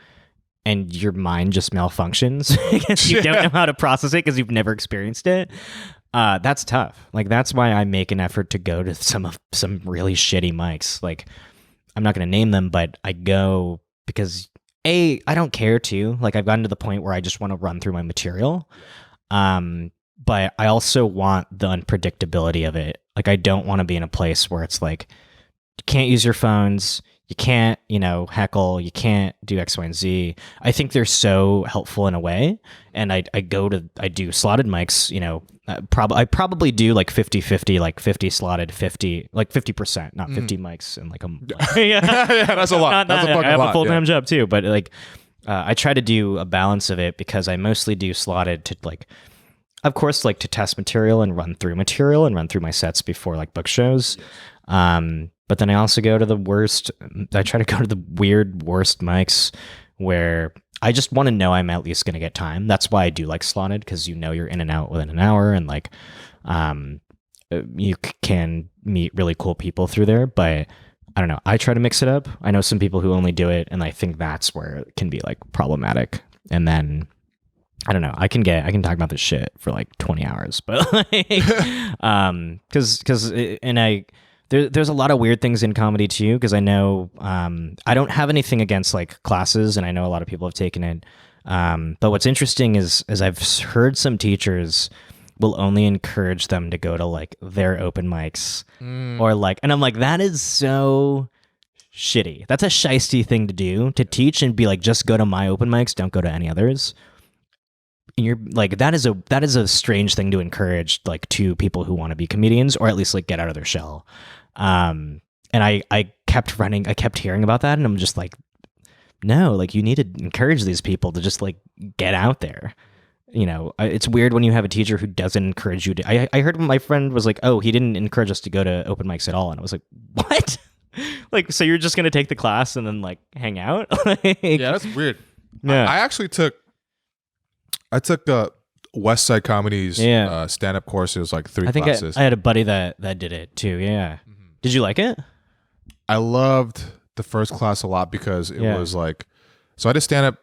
and your mind just malfunctions because you don't know how to process it because you've never experienced it, that's tough. Like, that's why I make an effort to go to some really shitty mics. Like, I'm not going to name them, but I go because I don't care to. Like, I've gotten to the point where I just want to run through my material. But I also want the unpredictability of it. Like, I don't want to be in a place where it's like, you can't use your phones, you can't, heckle, you can't do X, Y, and Z. I think they're so helpful in a way. And I do slotted mics, I probably do like 50-50, like 50 slotted, 50, like 50%, not 50 mics. And like, yeah, that's a lot. That's a fucking lot. I have a full-time job too, but like, I try to do a balance of it because I mostly do slotted to like, of course, like to test material and run through my sets before like book shows. But then I also go to the worst. I try to go to the weird worst mics where I just want to know I'm at least going to get time. That's why I do like slotted, because you're in and out within an hour, and like you can meet really cool people through there. But I don't know. I try to mix it up. I know some people who only do it, and I think that's where it can be like problematic. And then I don't know. I can talk about this shit for like 20 hours, but like, there's a lot of weird things in comedy too. Cause I know, I don't have anything against like classes, and I know a lot of people have taken it. But what's interesting is I've heard some teachers will only encourage them to go to like their open mics or like, and I'm like, that is so shitty. That's a shisty thing to do, to teach and be like, just go to my open mics. Don't go to any others. You're like, that is a strange thing to encourage, like, to people who want to be comedians, or at least like get out of their shell. And I kept hearing about that, and I'm just like, no, like, you need to encourage these people to just like get out there. It's weird when you have a teacher who doesn't encourage you to. I heard my friend was like, oh, he didn't encourage us to go to open mics at all, and I was like, what? Like, so you're just gonna take the class and then like hang out? Yeah, that's weird. Yeah. I actually took West Side Comedy's stand-up course. It was like 3 classes. I had a buddy that did it too. Yeah. Mm-hmm. Did you like it? I loved the first class a lot because it was like, so I did stand-up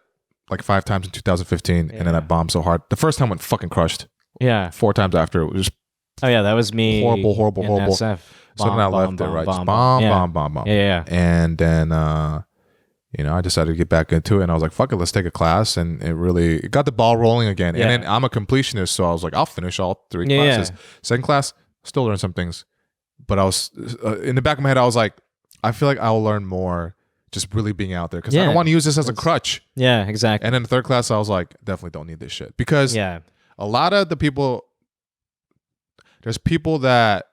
like 5 times in 2015, and then I bombed so hard. The first time went fucking crushed. Yeah. 4 times after, it was just that was me. Horrible. SF. So then I left it, right? Bomb. Yeah. And then, I decided to get back into it, and I was like, fuck it, let's take a class. And it got the ball rolling again. Yeah. And then I'm a completionist, so I was like, I'll finish all 3 classes. Yeah. Second class, still learn some things. But I was, in the back of my head, I was like, I feel like I'll learn more just really being out there, because I don't want to use this as a crutch. Yeah, exactly. And then the third class, I was like, definitely don't need this shit. Because a lot of the people, there's people that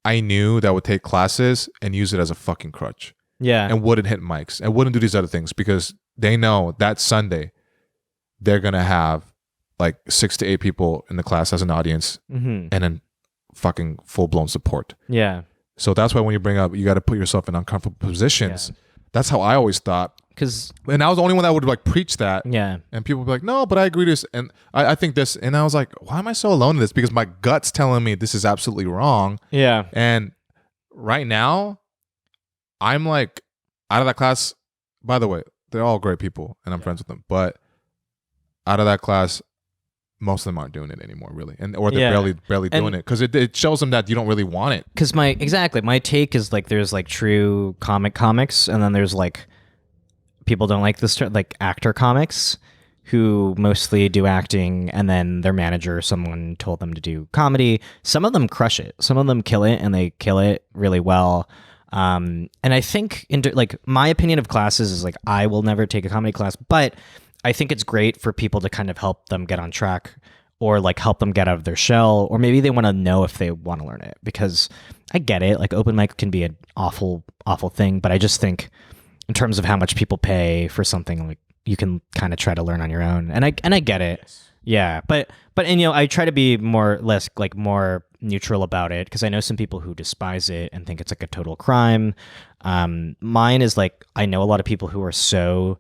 I knew that would take classes and use it as a fucking crutch. Yeah. And wouldn't hit mics and wouldn't do these other things, because they know that Sunday they're going to have like 6 to 8 people in the class as an audience, and then fucking full-blown support. Yeah. So that's why when you bring up, you got to put yourself in uncomfortable positions. Yeah. That's how I always thought. And I was the only one that would like preach that. Yeah. And people would be like, no, but I agree to this. And I think this. And I was like, why am I so alone in this? Because my gut's telling me this is absolutely wrong. Yeah. And right now, I'm like, out of that class, by the way, they're all great people and I'm friends with them. But out of that class, most of them aren't doing it anymore, really. Or they're barely doing it, because it shows them that you don't really want it. Because my take is like, there's like true comics, and then there's like, people don't like this term, like actor comics, who mostly do acting, and then their manager or someone told them to do comedy. Some of them crush it. Some of them kill it, and they kill it really well. And I think, like, my opinion of classes is like, I will never take a comedy class, but I think it's great for people to kind of help them get on track, or like help them get out of their shell, or maybe they want to know if they want to learn it, because I get it. Like, open mic can be an awful, awful thing, but I just think in terms of how much people pay for something, like, you can kind of try to learn on your own. And I get it. Yes. Yeah. But, I try to be more neutral about it, because I know some people who despise it and think it's like a total crime. Mine is like, I know a lot of people who are so,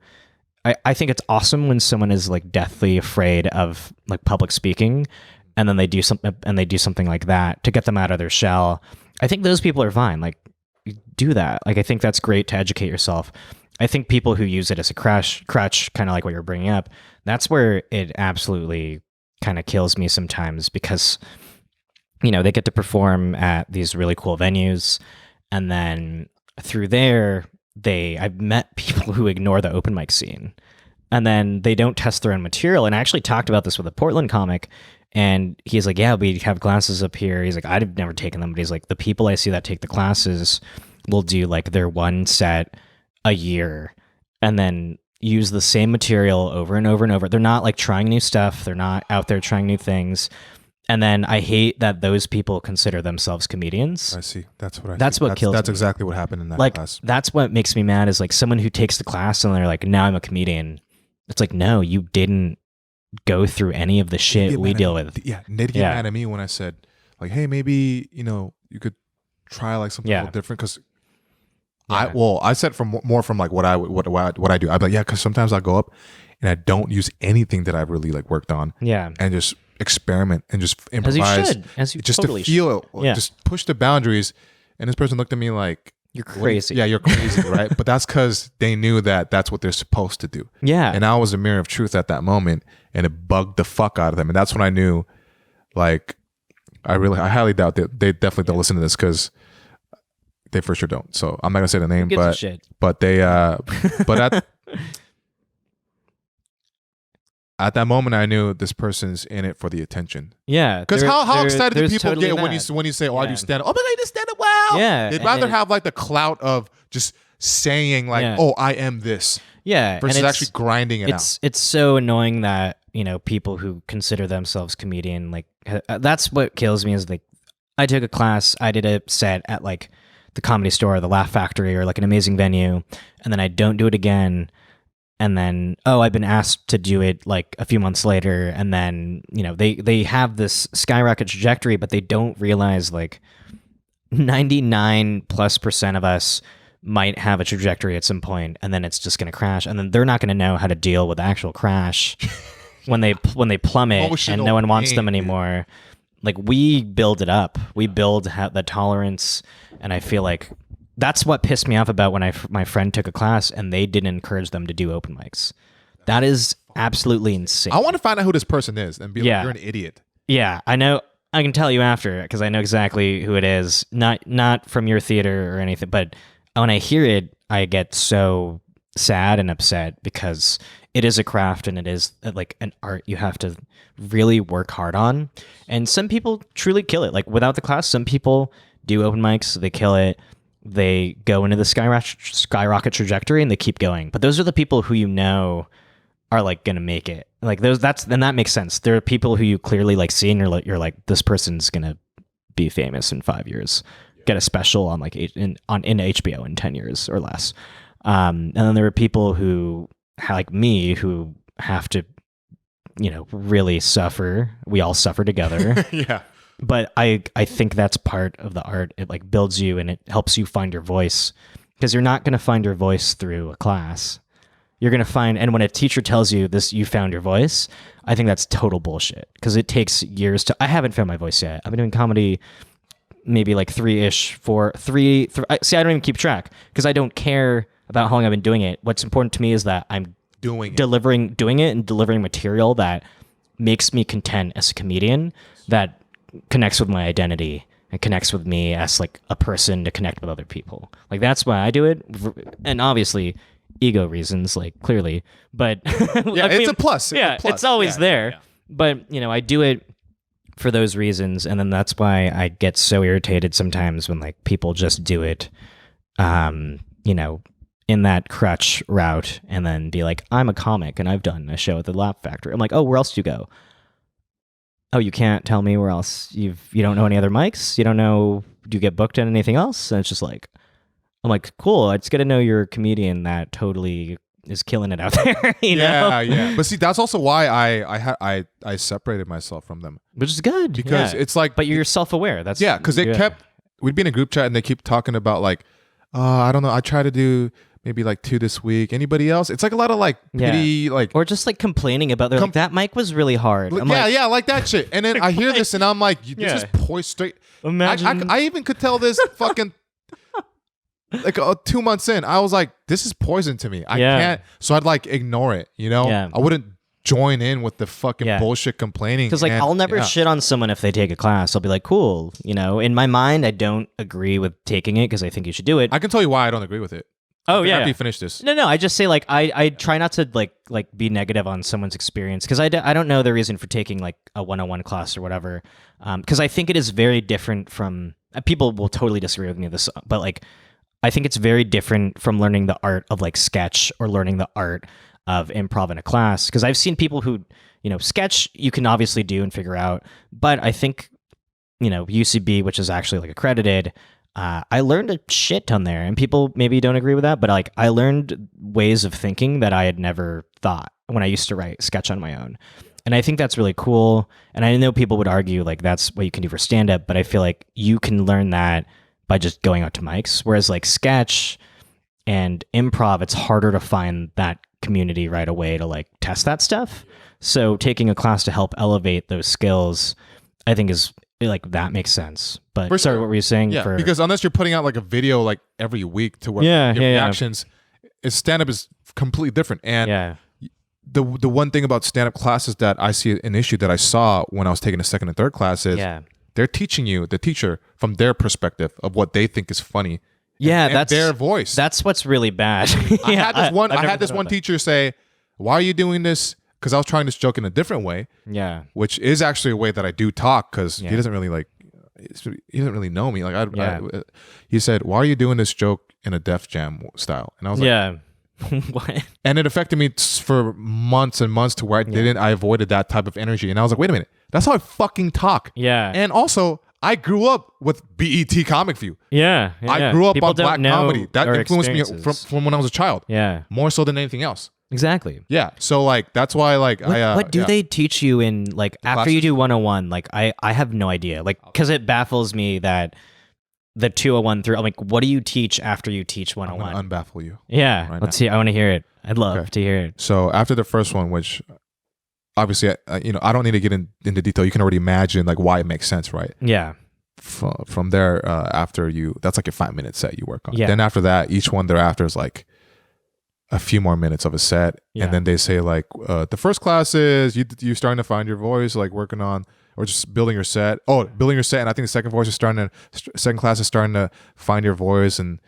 I think it's awesome when someone is like deathly afraid of like public speaking, and then they do something like that to get them out of their shell. I think those people are fine. Like, do that. Like, I think that's great to educate yourself. I think people who use it as a crutch, kind of like what you're bringing up, that's where it absolutely kind of kills me sometimes, because, they get to perform at these really cool venues, and then through there, I've met people who ignore the open mic scene, and then they don't test their own material. And I actually talked about this with a Portland comic, and he's like, yeah, we have classes up here. He's like, I've never taken them, but he's like, the people I see that take the classes will do like their one set a year, and then use the same material over and over and over. They're not like trying new stuff. They're not out there trying new things. And then I hate that those people consider themselves comedians. I see. That's what kills me. That's exactly what happened in that class. That's what makes me mad, is like someone who takes the class and they're like, now I'm a comedian. It's like, no, you didn't go through any of the shit we deal with. Yeah. They'd get mad at me when I said, like, hey, maybe, you could try like something a Yeah. little different because Yeah. I said from more from like what I do. I'd be like, yeah, because sometimes I go up and I don't use anything that I've really like worked on. Yeah. And just experiment and just As you improvise. should. As you just totally to feel should. Yeah. just push the boundaries. And this person looked at me like, You're "What do you-" crazy. Yeah, you're crazy, right? But that's because they knew that that's what they're supposed to do. Yeah. And I was a mirror of truth at that moment, and it bugged the fuck out of them. And that's when I knew, like, I highly doubt that they definitely don't listen to this because they for sure don't. So I'm not gonna say the name, gives a but shit? they but at that moment I knew this person's in it for the attention. Yeah. Because how excited do people totally get mad. when you say, "Oh, I Yeah. do stand up"? Oh my god, you just stand up well. Yeah, they'd and rather it- have like the clout of just saying like, Yeah. "Oh, I am this," Yeah. versus and actually grinding it out. It's so annoying that, people who consider themselves comedian, like, that's what kills me is like, I took a class, I did a set at like the Comedy Store or the Laugh Factory or like an amazing venue, and then I don't do it again. And then, I've been asked to do it like a few months later. And then, they have this skyrocket trajectory, but they don't realize like 99+% of us might have a trajectory at some point, and then it's just going to crash. And then they're not going to know how to deal with the actual crash when they plummet Emotional and no one wants pain, them dude. anymore. Like, we build it up. We build the tolerance. And I feel like that's what pissed me off about when my friend took a class and they didn't encourage them to do open mics. That is absolutely insane. I want to find out who this person is and be Yeah. like, "You're an idiot." Yeah, I know. I can tell you after because I know exactly who it is. Not from your theater or anything, but when I hear it, I get so sad and upset because it is a craft and it is like an art you have to really work hard on. And some people truly kill it. Like, without the class, some people do open mics, they kill it. They go into the skyrocket trajectory and they keep going. But those are the people who are like gonna make it. Like, that makes sense. There are people who you clearly like see and you're like, this person's gonna be famous in 5 years. Get a special on like in HBO in 10 years or less. And then there are people who like me who have to, really suffer. We all suffer together. Yeah. But I think that's part of the art. It like builds you and it helps you find your voice, because you're not going to find your voice through a class. You're going to find, and when a teacher tells you this, you found your voice, I think that's total bullshit, because it takes years I haven't found my voice yet. I've been doing comedy maybe like see, I don't even keep track because I don't care about how long I've been doing it. What's important to me is that I'm doing it and delivering material that makes me content as a comedian, that connects with my identity and connects with me as like a person to connect with other people. Like, that's why I do it. And obviously ego reasons, like, clearly, but Yeah, it's a plus. It's always there. Yeah. But, I do it for those reasons. And then that's why I get so irritated sometimes when like people just do it, in that crutch route and then be like, I'm a comic and I've done a show at the Laugh Factory. I'm like, oh, where else do you go? Oh, you can't tell me where else you don't know any other mics? You don't know, do you get booked at anything else? And it's just like, I'm like, cool. It's good to know you're a comedian that totally is killing it out there. you know? Yeah. But see, that's also why I separated myself from them, Which is good. because it's like, but you're self-aware. That's because we'd be in a group chat and they keep talking about like, I don't know, I try to do maybe like 2 this week. Anybody else? It's like a lot of like pity, like, or just like complaining about like that mic was really hard. I'm like that shit. And then I hear this and I'm like, this is poised straight. Imagine. I even could tell this fucking like 2 months in, I was like, this is poison to me. I can't. So I'd like ignore it. Yeah. I wouldn't join in with the fucking bullshit complaining. Because like, I'll never shit on someone if they take a class. I'll be like, cool. In my mind, I don't agree with taking it because I think you should do it. I can tell you why I don't agree with it. Oh yeah. After you finish this. No. I just say like I try not to like be negative on someone's experience, because I don't know the reason for taking like a 101 class or whatever. Because I think it is very different from people will totally disagree with me with this, but like I think it's very different from learning the art of like sketch or learning the art of improv in a class. Because I've seen people who sketch you can obviously do and figure out, but I think UCB, which is actually like accredited. I learned a shit ton there, and people maybe don't agree with that, but like I learned ways of thinking that I had never thought when I used to write sketch on my own. And I think that's really cool. And I know people would argue like that's what you can do for stand-up, but I feel like you can learn that by just going out to mics. Whereas like sketch and improv, it's harder to find that community right away to like test that stuff. So taking a class to help elevate those skills, I think is like, that makes sense. But sorry, what were you saying? Yeah, because unless you're putting out like a video like every week to where your reactions, stand-up is completely different. And the one thing about stand-up classes that I see an issue that I saw when I was taking the second and third classes, they're teaching you, the teacher, from their perspective of what they think is funny. And that's their voice. That's what's really bad. I had this one teacher say, "Why are you doing this?" Because I was trying this joke in a different way. Yeah, which is actually a way that I do talk, because he doesn't really know me. Like he said, "Why are you doing this joke in a Def Jam style?" And I was like, what? And it affected me for months and months to where I avoided that type of energy. And I was like, wait a minute, that's how I fucking talk. Yeah. And also, I grew up with BET Comic View. I grew up on black comedy. That influenced me from when I was a child. Yeah. More so than anything else. Exactly. Yeah. So like that's why like what do they teach you in like after classes? You do 101? Like I have no idea. Like because it baffles me that the 201 through, I'm like, what do you teach after you teach 101? I'm gonna unbaffle you. Yeah. Let's see. I want to hear it. I'd love to hear it. So after the first one, which obviously I don't need to get into detail. You can already imagine like why it makes sense, right? Yeah. From there, after that's like a 5-minute set you work on. Yeah. Then after that, each one thereafter is like a few more minutes of a set. Yeah. And then they say like, the first class is you starting to find your voice, like working on, or just building your set. Oh, building your set. And I think the second class is starting to find your voice. And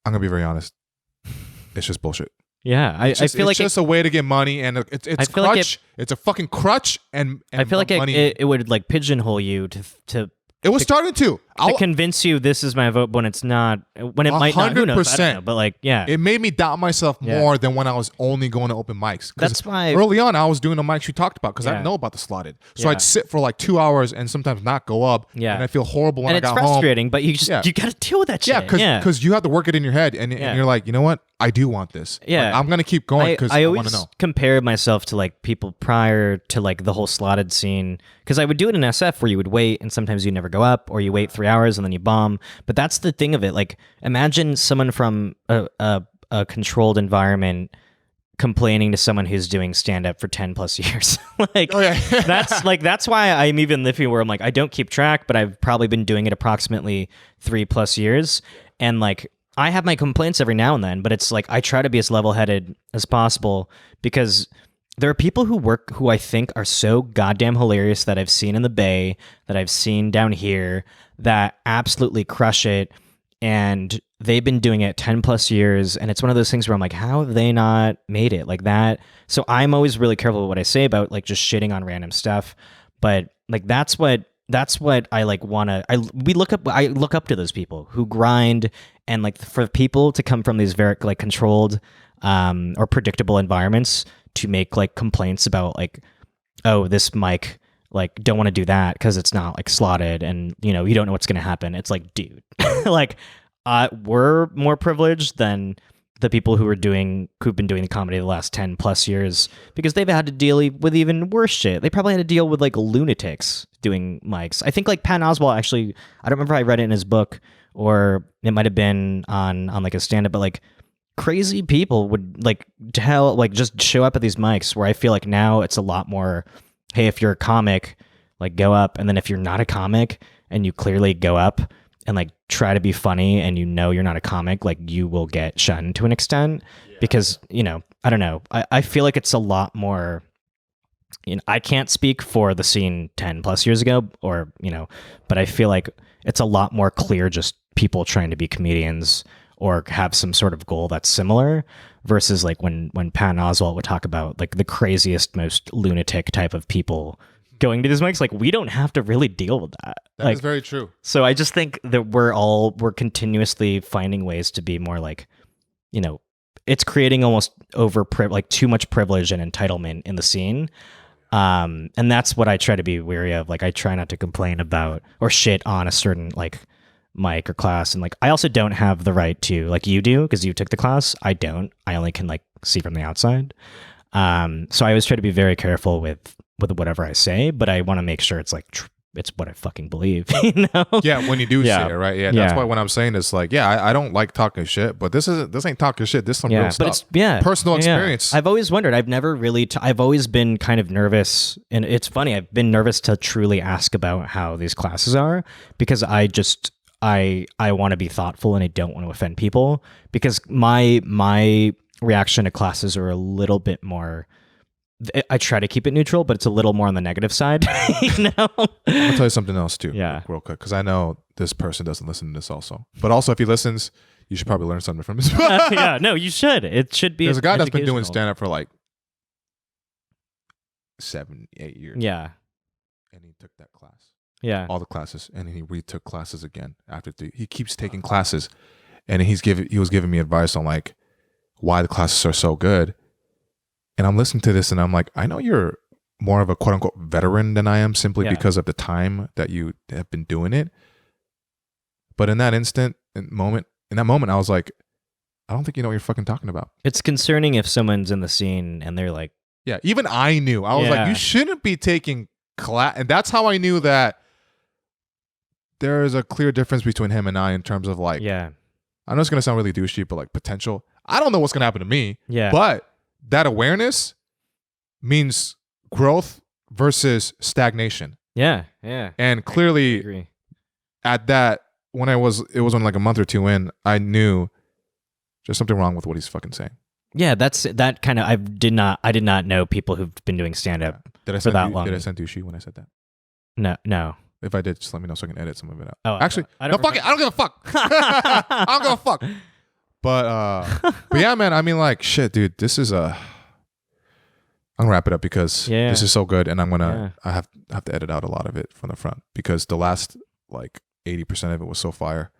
I'm going to be very honest. It's just bullshit. Yeah. I feel like it's just a way to get money, and it's crutch. It's a fucking crutch. And I feel like it would like pigeonhole you to it was starting to convince you this is my vote when it's not, when it might not. 100%. Who knows? I don't know, but like, yeah. It made me doubt myself more than when I was only going to open mics. That's why early on I was doing the mics you talked about because I didn't know about the slotted. So I'd sit for like 2 hours and sometimes not go up. Yeah. And I feel horrible when I got home. And it's frustrating, but you just you got to deal with that shit. Yeah, because you have to work it in your head, and you're like, you know what? I do want this. Yeah. Like, I'm gonna keep going because I want to know. Compare myself to like people prior to like the whole slotted scene, because I would do it in SF where you would wait and sometimes you never go up, or you wait 3 hours and then you bomb. But that's the thing of it. Like, imagine someone from a controlled environment complaining to someone who's doing stand up for 10 plus years. Like, that's why I'm even iffy where I'm like, I don't keep track, but I've probably been doing it approximately 3+ years. And like, I have my complaints every now and then, but it's like, I try to be as level-headed as possible, because there are people who I think are so goddamn hilarious that I've seen in the Bay, that I've seen down here, that absolutely crush it. And they've been doing it 10+ years. And it's one of those things where I'm like, how have they not made it like that? So I'm always really careful with what I say about like just shitting on random stuff. But like, that's what I like want to, I look up to those people who grind, and like for people to come from these very like controlled or predictable environments to make like complaints about like, oh, this mic, like, don't want to do that because it's not like slotted, and you don't know what's going to happen. It's like, dude, like we're more privileged than the people who've been doing the comedy the last 10+ years, because they've had to deal with even worse shit. They probably had to deal with like lunatics doing mics. I think like Patton Oswalt, actually, I don't remember if I read it in his book or it might have been on like a stand-up, but like crazy people would like just show up at these mics, where I feel like now it's a lot more, hey, if you're a comic, like go up, and then if you're not a comic and you clearly go up and like try to be funny and you're not a comic, like you will get shunned to an extent, because I don't know, I feel like it's a lot more, I can't speak for the scene 10+ years ago, or but I feel like it's a lot more clear, just people trying to be comedians or have some sort of goal that's similar, versus like when Patton Oswalt would talk about like the craziest, most lunatic type of people going to these mics. Like, we don't have to really deal with that. That is very true. So I just think that we're continuously finding ways to be more like, it's creating almost like too much privilege and entitlement in the scene. And that's what I try to be wary of. Like, I try not to complain about or shit on a certain like mic or class. And like, I also don't have the right to, like you do, because you took the class. I don't. I only can like see from the outside. So I always try to be very careful with whatever I say, but I want to make sure it's like it's what I fucking believe, you know? Yeah, when you do Yeah. say it, right? Yeah, that's Yeah. why when I'm saying this, like, yeah, I don't like talking shit, but this ain't talking shit. This is some real But stuff. it's Personal experience. I've always wondered. I've never really. I've always been kind of nervous, and it's funny. I've been nervous to truly ask about how these classes are because I want to be thoughtful and I don't want to offend people because my reaction to classes are a little bit more. I try to keep it neutral, but it's a little more on the negative side. You know? I'll tell you something else too. Yeah. Real quick, because I know this person doesn't listen to this also, but also if he listens, you should probably learn something from this. Yeah, no, you should. It should be. There's a guy that's been doing educational. stand up for like 7-8 years. Yeah, And he took that class, yeah, all the classes, and then he retook classes again after he keeps taking classes, and he was giving me advice on like why the classes are so good. And I'm listening to this and I'm like, I know you're more of a quote unquote veteran than I am simply because of the time that you have been doing it. But in that moment, I was like, I don't think you know what you're fucking talking about. It's concerning if someone's in the scene and they're like, yeah, even I knew. I was like, you shouldn't be taking class. And that's how I knew that there is a clear difference between him and I in terms of like, I know it's going to sound really douchey, but like potential. I don't know what's going to happen to me. Yeah. But that awareness means growth versus stagnation. Yeah, yeah. And I clearly agree. at that, it was only like a month or two in, I knew there's something wrong with what he's fucking saying. Yeah, that kind of, I did not know people who've been doing stand up Did I for send that you, long. Did I send douchey when I said that? No. If I did, just let me know so I can edit some of it out. Oh, actually, I no, don't fuck it. I don't give a fuck. I don't give a fuck. But yeah, man. I mean, like, shit, dude. This is I'm gonna wrap it up because this is so good, and I have to edit out a lot of it from the front because the last like 80% of it was so fire.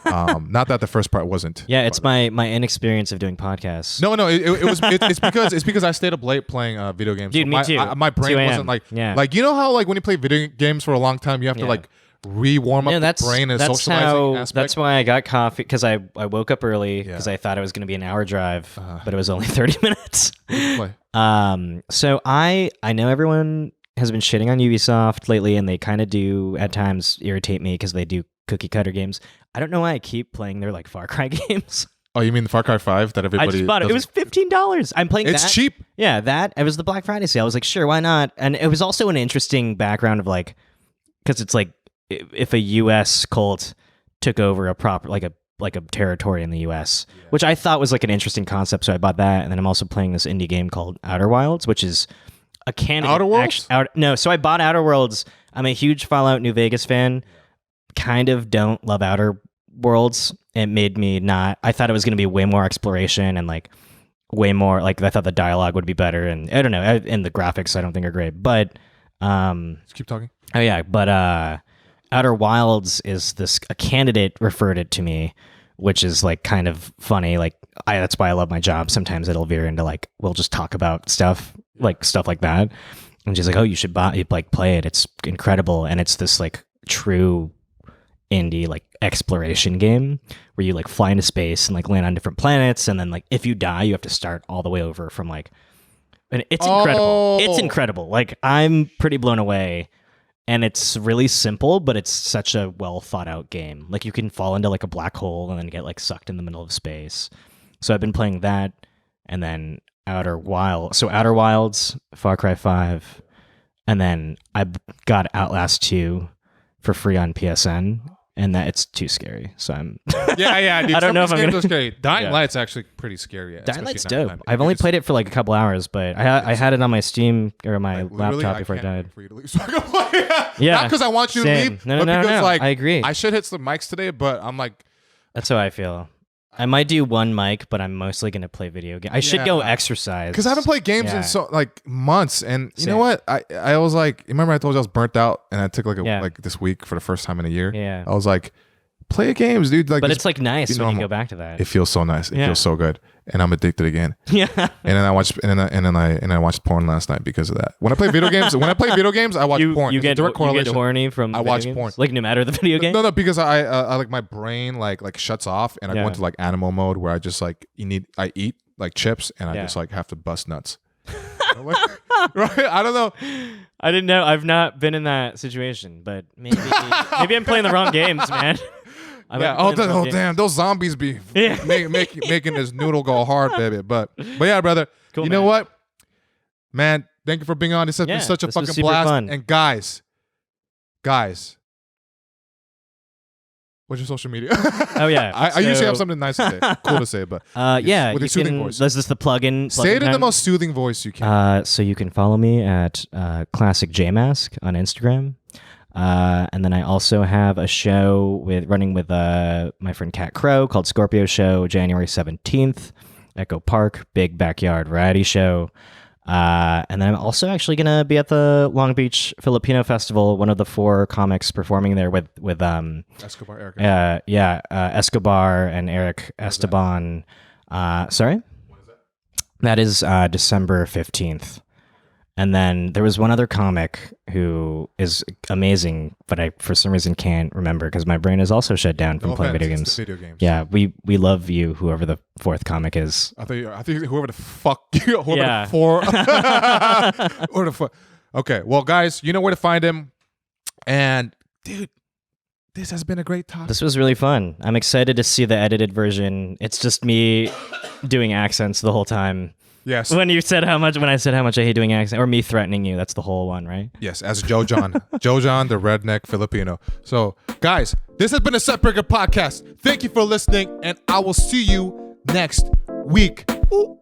Not that the first part wasn't. Yeah, it's my inexperience of doing podcasts. No, it's because I stayed up late playing video games. Dude, me too. My brain 2 a.m. wasn't like you know how like when you play video games for a long time, you have to like re-warm up the brain and socializing aspect. That's why I got coffee because I woke up early because I thought it was going to be an hour drive, but it was only 30 minutes. So I know everyone has been shitting on Ubisoft lately, and they kind of do at times irritate me because they do cookie cutter games. I don't know why I keep playing their like Far Cry games. Oh, you mean the Far Cry 5 that everybody? I just bought it. It was $15. I'm playing. It's cheap. Yeah, it was the Black Friday sale. I was like, sure, why not? And it was also an interesting background of like, because it's like if a U.S. cult took over a proper like a territory in the U.S., which I thought was like an interesting concept. So I bought that, and then I'm also playing this indie game called Outer Wilds, which is a candidate. Outer Worlds? No, so I bought Outer Worlds. I'm a huge Fallout New Vegas fan. Kind of don't love Outer Worlds. It made me not. I thought it was going to be way more exploration and like way more like I thought the dialogue would be better, and I don't know, and the graphics I don't think are great. But let's keep talking. Oh yeah, but Outer Wilds is a candidate referred it to me, which is like kind of funny. Like that's why I love my job. Sometimes it'll veer into like we'll just talk about stuff like that, and she's like, "Oh, you should play it. It's incredible." And it's this like true indie like exploration game where you like fly into space and like land on different planets, and then like if you die, you have to start all the way over from like. And it's incredible. It's incredible. Like I'm pretty blown away. And it's really simple, but it's such a well thought out game. Like you can fall into like a black hole and then get like sucked in the middle of space. So I've been playing that, and then Outer Wilds, Far Cry 5, and then I got Outlast 2 for free on PSN, and that it's too scary. So I'm yeah. Dude, I don't know if I'm gonna. Scary. Dying Light's actually pretty scary. Dying Light's dope. I've only played it for like a couple hours, but I had it on my Steam or my laptop before I died. For you to leave so I can play. Yeah, not because I want you to leave, but because like I agree. I should hit some mics today, but I'm like, that's how I feel. I might do one mic, but I'm mostly gonna play video games. I should go exercise because I haven't played games in so like months. And you know what? I was like, remember I told you I was burnt out, and I took like this week for the first time in a year. Yeah, I was like, play games, dude. Like, but it's like nice when you go back to that. It feels so nice. It feels so good, and I'm addicted again. Yeah. And then I watched I watched porn last night because of that. When I play video games, I watch porn. You get horny from. I watch porn, like no matter the video game. No, because I like my brain like shuts off, and I go into like animal mode where I just like I eat like chips, and I just like have to bust nuts. Right? I don't know. I didn't know. I've not been in that situation, but maybe I'm playing the wrong games, man. Damn, those zombies be making this noodle go hard, baby. But yeah, brother. Cool, you know what, man? Thank you for being on. This has been such a fucking blast. Fun. And guys, what's your social media? Oh yeah, I usually have something nice to say, cool to say, but yeah, with a soothing voice. This is the plug-in. Say it in the most soothing voice you can. So you can follow me at classicjmasc on Instagram, and then I also have a show running with my friend Cat Crow called Scorpio Show, January 17th, Echo Park, big backyard variety show. And then I'm also actually gonna be at the Long Beach Filipino Festival, one of the 4 comics performing there with Escobar, Eric. Escobar and Eric Esteban. Sorry? What is that? That is December 15th. And then there was one other comic who is amazing, but I for some reason can't remember because my brain is also shut down from playing video games. Yeah, we love you, whoever the 4th comic is. I think whoever the fuck you, whoever the fuck. Okay, well, guys, you know where to find him. And dude, this has been a great talk. This was really fun. I'm excited to see the edited version. It's just me doing accents the whole time. Yes. When I said how much I hate doing accents, or me threatening you, that's the whole one, right? Yes, as Joe John. Joe John, the redneck Filipino. So, guys, this has been a Setbreaker podcast. Thank you for listening, and I will see you next week. Ooh.